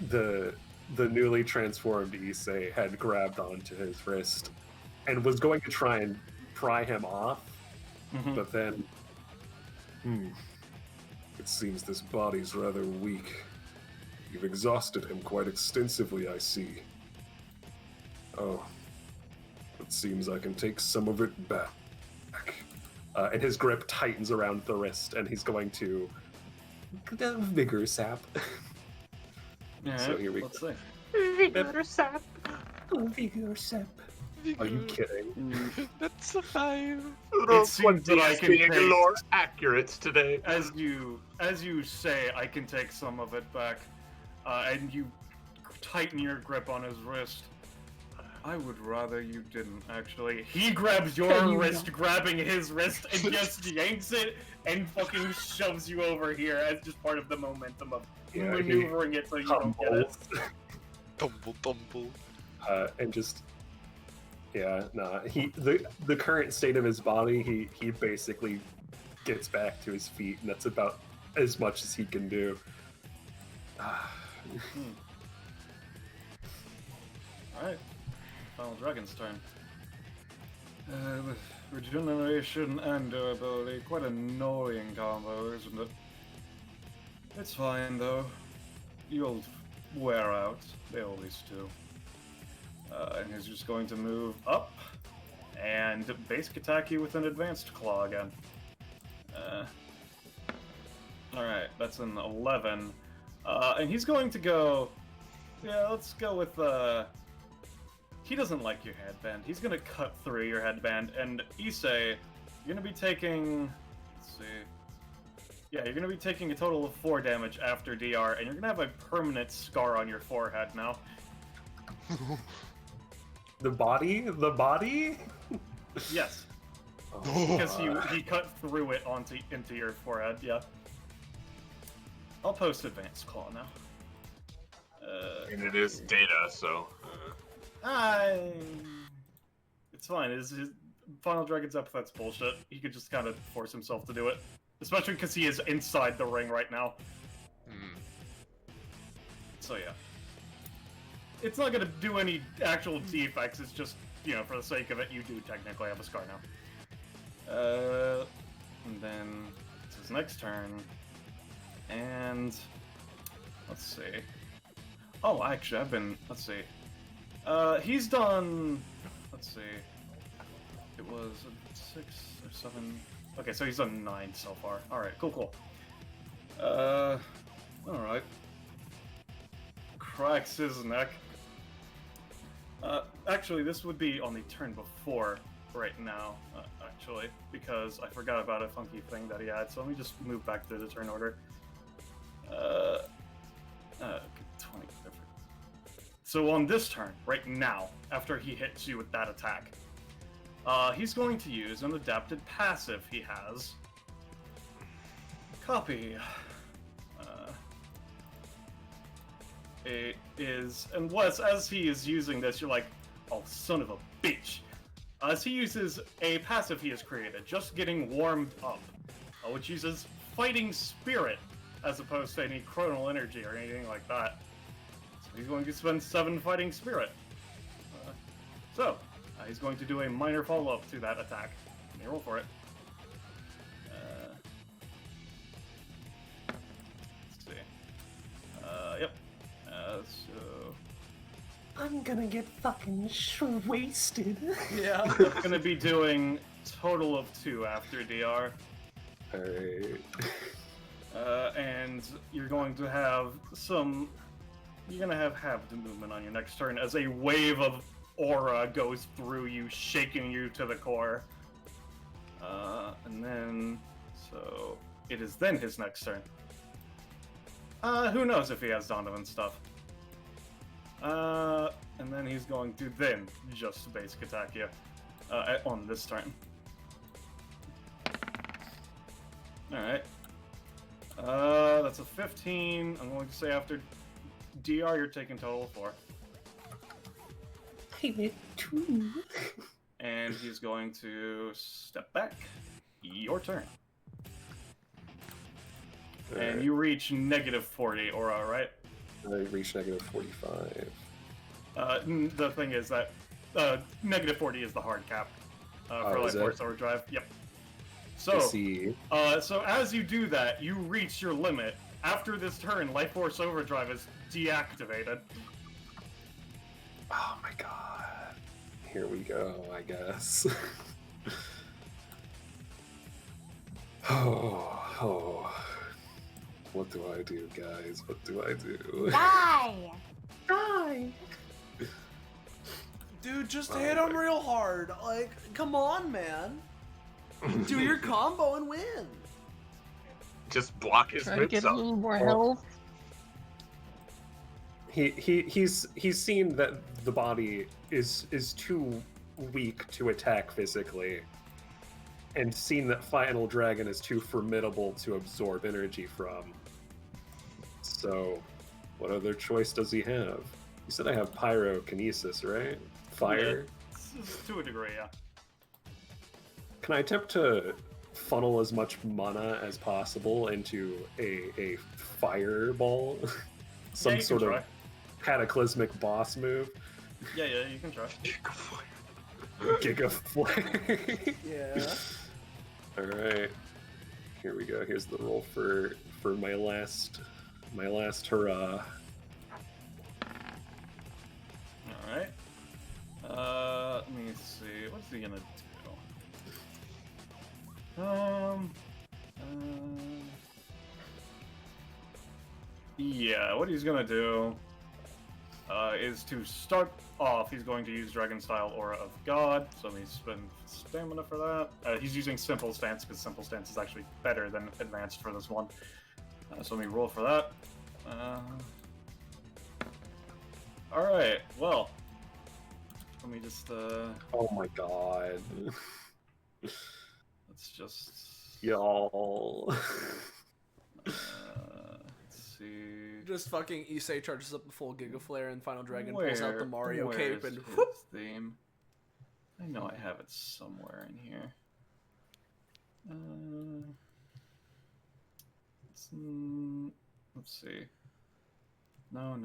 the newly transformed Issei had grabbed onto his wrist and was going to try and pry him off, but then, it seems this body's rather weak. You've exhausted him quite extensively, I see. Oh, it seems I can take some of it back. And his grip tightens around the wrist, and he's going to vigor sap. So here we go. Let's see. Vigor sap. Vigor sap. Are you kidding? That's a 5. It seems that I can being take, lore accurate today. as you say, I can take some of it back, and you tighten your grip on his wrist. I would rather you didn't, actually. He grabs your wrist, grabbing his wrist, and just yanks it, and fucking shoves you over here as just part of the momentum of maneuvering it so you don't get it. Tumble. And just... Yeah, nah. The current state of his body, he basically gets back to his feet, and that's about as much as he can do. Alright. Final Dragon's turn. Regeneration and durability. Quite annoying combo, isn't it? It's fine, though. You'll wear out. They always do. And he's just going to move up and basic attack you with an advanced claw again. Alright, that's an 11. And he's going to go... Yeah, let's go with, He doesn't like your headband. He's gonna cut through your headband, and Issei, you're gonna be taking... Let's see... Yeah, you're gonna be taking a total of 4 damage after DR, and you're gonna have a permanent scar on your forehead now. The body? The body? Yes. Oh, Because he cut through it into your forehead, yeah. I'll post Advanced Claw now. And it is data, so. It's fine. His Final Dragon's Epithet's bullshit. He could just kind of force himself to do it. Especially because he is inside the ring right now. So yeah. It's not gonna do any actual defects, it's just, you know, for the sake of it, you do technically have a scar now. And then it's his next turn. And let's see. Oh, actually, let's see. He's done, let's see. It was 6 or 7. Okay, so he's done 9 so far. Alright, cool. Alright. Cracks his neck. Actually, this would be on the turn before right now, actually, because I forgot about a funky thing that he had, so let me just move back to the turn order. 20 different. So on this turn, right now, after he hits you with that attack, he's going to use an adapted passive he has. Copy. It is, and as he is using this, you're like, oh, son of a bitch. As he uses a passive he has created, just getting warmed up, which uses Fighting Spirit, as opposed to any chronal energy or anything like that. So he's going to spend 7 Fighting Spirit. He's going to do a minor follow-up to that attack. Let me roll for it. Let's see. Yep. So... I'm gonna get fucking wasted. Yeah. That's gonna be doing total of 2 after DR. Alright. And you're going to have some... You're gonna have the movement on your next turn as a wave of aura goes through you, shaking you to the core. And then... So... It is then his next turn. Who knows if he has Donovan stuff. And then he's going to then just basic attack you on this turn. Alright. That's a 15. I'm going to say after DR, you're taking total of 4. I did 2. And he's going to step back. Your turn. And you reach -40 aura, right? I reach -45. The thing is that -40 is the hard cap for Life Force Overdrive. Yep. So, so as you do that, you reach your limit. After this turn, Life Force Overdrive is deactivated. Oh my god. Here we go, I guess. Oh. What do I do, guys? What do I do? Die! Dude, just hit him real hard. Like, come on, man. Do your combo and win. Just block his Try to get a hits little up. more health. He's seen that the body is too weak to attack physically, and seen that Final Dragon is too formidable to absorb energy from. So, what other choice does he have? You said I have pyrokinesis, right? Fire? Yeah, to a degree, yeah. Can I attempt to funnel as much mana as possible into a fireball? Some sort of cataclysmic boss move? Yeah, you can try. Giga Flare. Yeah. Alright. Here we go. Here's the roll for my last hurrah. Alright. Let me see. What's he gonna do? Yeah, what he's gonna do is to start off, he's going to use Dragon Style Aura of God, so let me spend stamina for that. He's using Simple Stance, because Simple Stance is actually better than Advanced for this one. So let me roll for that. Alright, well. Let me just, Oh my god. let's just... Y'all. Let's see... Just fucking Issei charges up the full Giga Flare and Final Dragon Where- pulls out the Mario where's cape and his whoop. theme? I know I have it somewhere in here. Let's see. No.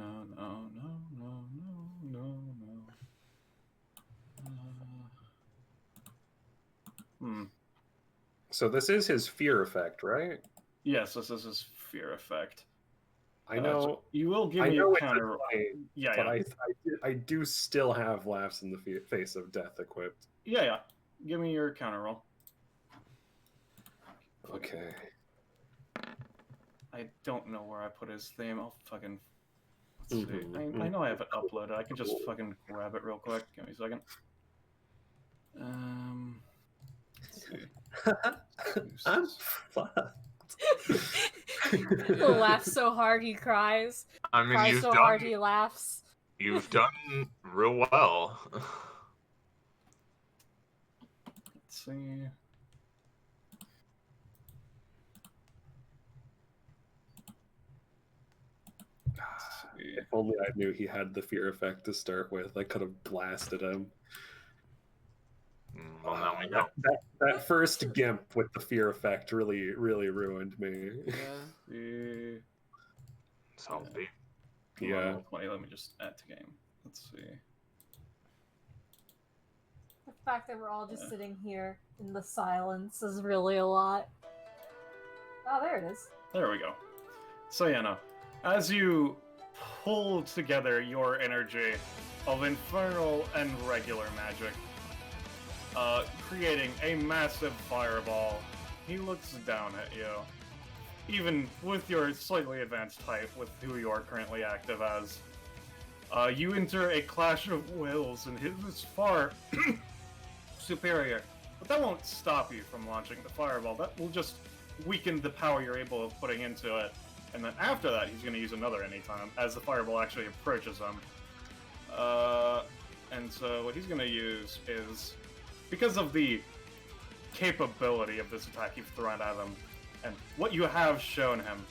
So this is his fear effect, right? Yes, this is his fear effect. I know. So you will give I me know a it's counter. annoying, Yeah, but yeah. I do still have Laughs in the Face of Death equipped. Yeah. Give me your counter roll. Okay. I don't know where I put his theme. I'll fucking... Let's see. Mhm, I know I have it uploaded. I can just fucking grab it real quick. Give me a second. Let's see. I'm fucked. He laughs so hard he cries. I mean, Cries you've so done hard he laughs. you've done real well. Let's see. If only I knew he had the fear effect to start with, I could have blasted him. Well, now we know. That first Gimp with the fear effect really ruined me. See. Salty. Yeah. Let me just add to game. Let's see. The fact that we're all just sitting here in the silence is really a lot. Oh, there it is. There we go. So yeah, no. As you pull together your energy of infernal and regular magic, creating a massive fireball, he looks down at you. Even with your slightly advanced type, with who you are currently active as, you enter a clash of wills, and his is far superior. But that won't stop you from launching the fireball. That will just weaken the power you're able of putting into it. And then after that, he's going to use another anytime, as the fireball actually approaches him. And so what he's going to use is, because of the capability of this attack you've thrown at him, and what you have shown him,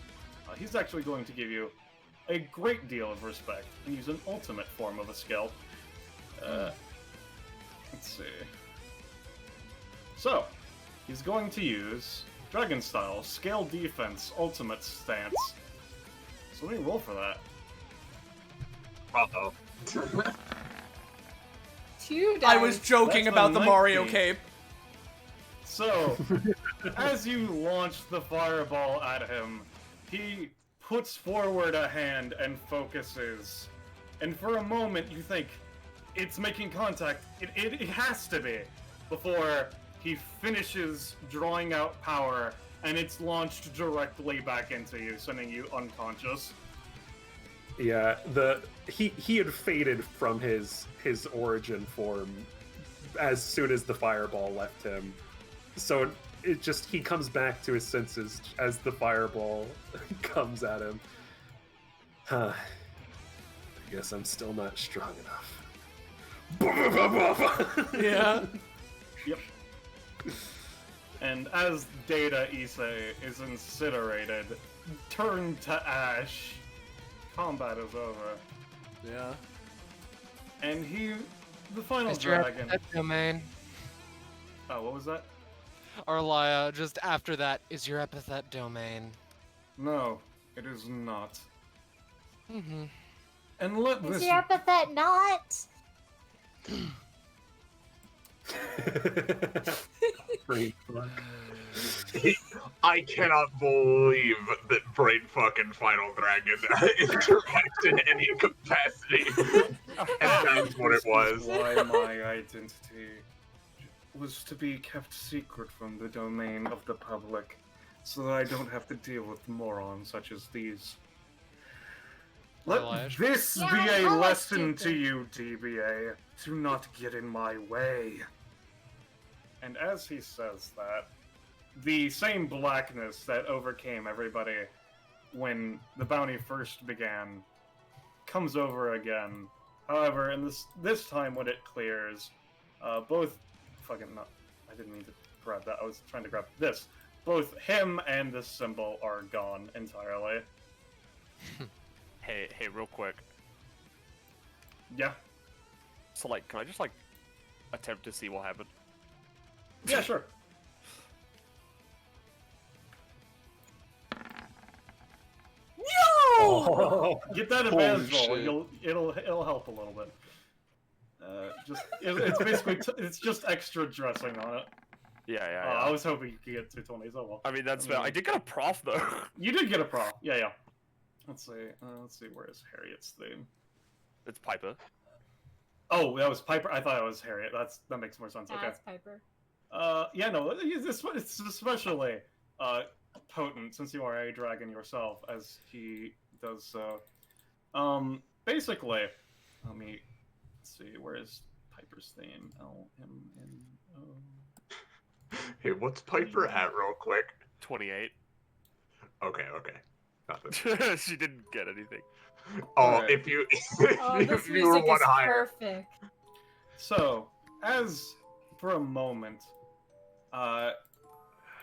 he's actually going to give you a great deal of respect and use an ultimate form of a skill. Let's see. So, he's going to use Dragon Style, Scale Defense, Ultimate Stance. So let me roll for that. Uh-oh. 2 dice. I was joking That's about a the Mario 19. cape. So, as you launch the fireball at him, he puts forward a hand and focuses. And for a moment, you think, it's making contact. It has to be. Before he finishes drawing out power, and it's launched directly back into you, sending you unconscious. Yeah, he had faded from his origin form as soon as the fireball left him. So it just, he comes back to his senses as the fireball comes at him. Huh. I guess I'm still not strong enough. Yeah. Yep. And as Data Issei is incinerated, turned to ash, combat is over. Yeah. And the final Is your dragon... epithet domain? Oh, what was that? Arlia, just after that, is your epithet domain? No, it is not. Mm-hmm. And let Is this... your epithet not? Great fuck. I cannot believe that Brain fucking Final Dragon interacts in any capacity. And that's what it was. Why my identity was to be kept secret from the domain of the public, so that I don't have to deal with morons such as these. Let Eyelash. this Yeah, be a I like lesson to stupid. you, DBA. Do not get in my way. And as he says that, the same blackness that overcame everybody when the bounty first began comes over again. However, in this time when it clears, both fucking no, I didn't mean to grab that. I was trying to grab this. Both him and this symbol are gone entirely. Hey, real quick. Yeah. So, like, can I just, like, attempt to see what happened? Yeah, sure. Oh, Get that Holy advantage roll. shit. It'll help a little bit. It's basically it's just extra dressing on it. Yeah. I was hoping you could get 220s. Oh well. I mean, that's fair. I did get a prof, though. You did get a pro. Yeah. Let's see. Where is Harriet's theme? It's Piper. Oh, that was Piper. I thought it was Harriet. That makes more sense. Okay. That's Piper. Yeah, no, it's especially potent since you are a dragon yourself, as he does so. Basically, let me see. Where is Piper's theme? LMNO. Hey, what's Piper at real quick? 28. Okay. Nothing. She didn't get anything. Oh, Alright. if you Oh, if this you were music one is higher. perfect. So, as for a moment,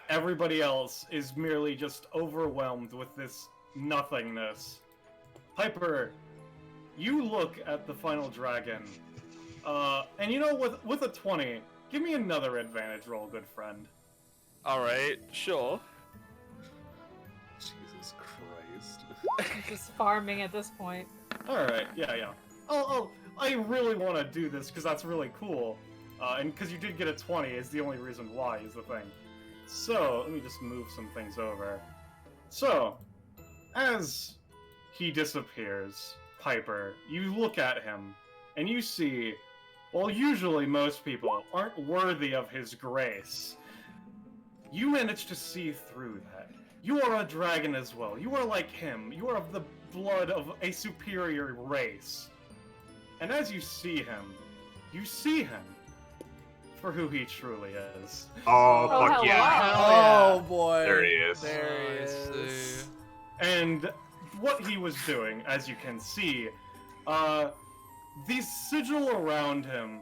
everybody else is merely just overwhelmed with this nothingness. Piper, you look at the final dragon, and you know, with a 20, give me another advantage roll, good friend. Alright, sure. Jesus Christ. I'm just farming at this point. Alright, yeah. Oh, I really want to do this because that's really cool. And because you did get a 20 is the only reason why, is the thing. So, let me just move some things over. So, as he disappears, Piper, you look at him, and you see, well, usually most people aren't worthy of his grace. You manage to see through that. You are a dragon as well. You are like him. You are of the blood of a superior race. And as you see him for who he truly is. Oh, fuck hello. yeah. Oh boy. There he is. There he I is. see. And what he was doing, as you can see, the sigil around him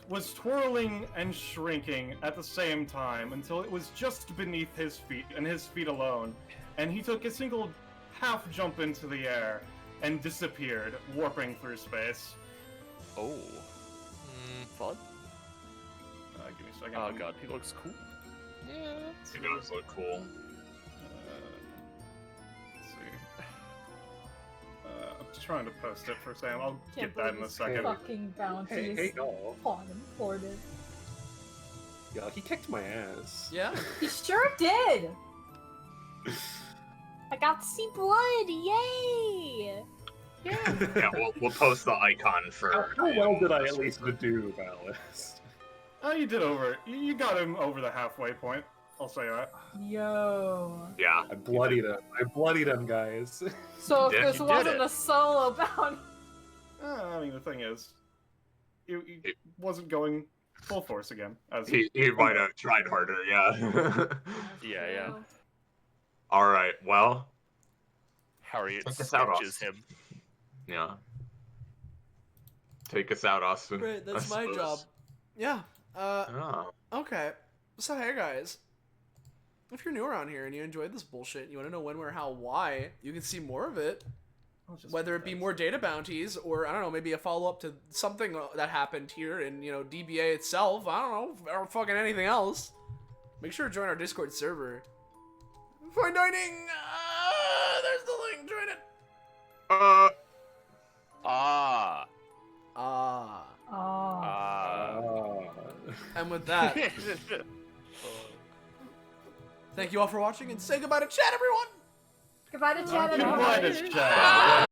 was twirling and shrinking at the same time until it was just beneath his feet, and his feet alone. And he took a single half jump into the air and disappeared, warping through space. Oh. Fun. Give me a second. Oh god, he looks cool. Yeah. He does look cool. Let's see. I'm just trying to post it for Sam. I'll Can't get that in a believe second. Fucking bounties. Hey, no. Fought him, Horde. Yeah, he kicked my ass. Yeah. He sure did! I got to see blood! Yay! Yeah. Yeah, we'll post the icon for. How well did I at least do, Alice? Oh, you did you got him over the halfway point. I'll say that. Yo. Yeah. I bloodied him, guys. So if did. this You did wasn't it. a solo bounty. I mean, the thing is, he wasn't going full force again. As He might have tried harder, yeah. Yeah. Alright, well. Harriet Check this out, sketches Austin. him. Yeah. Take us out, Austin. Great, that's I my suppose. job. Yeah. Oh. Okay. So hey guys, if you're new around here and you enjoyed this bullshit, and you want to know when, where, how, why, you can see more of it. Whether it be more data bounties or I don't know, maybe a follow up to something that happened here in DBA itself. I don't know, or fucking anything else. Make sure to join our Discord server. For joining, there's the link. Join it. And with that, thank you all for watching and say goodbye to chat, everyone. Goodbye to chat, Goodbye everyone. to chat.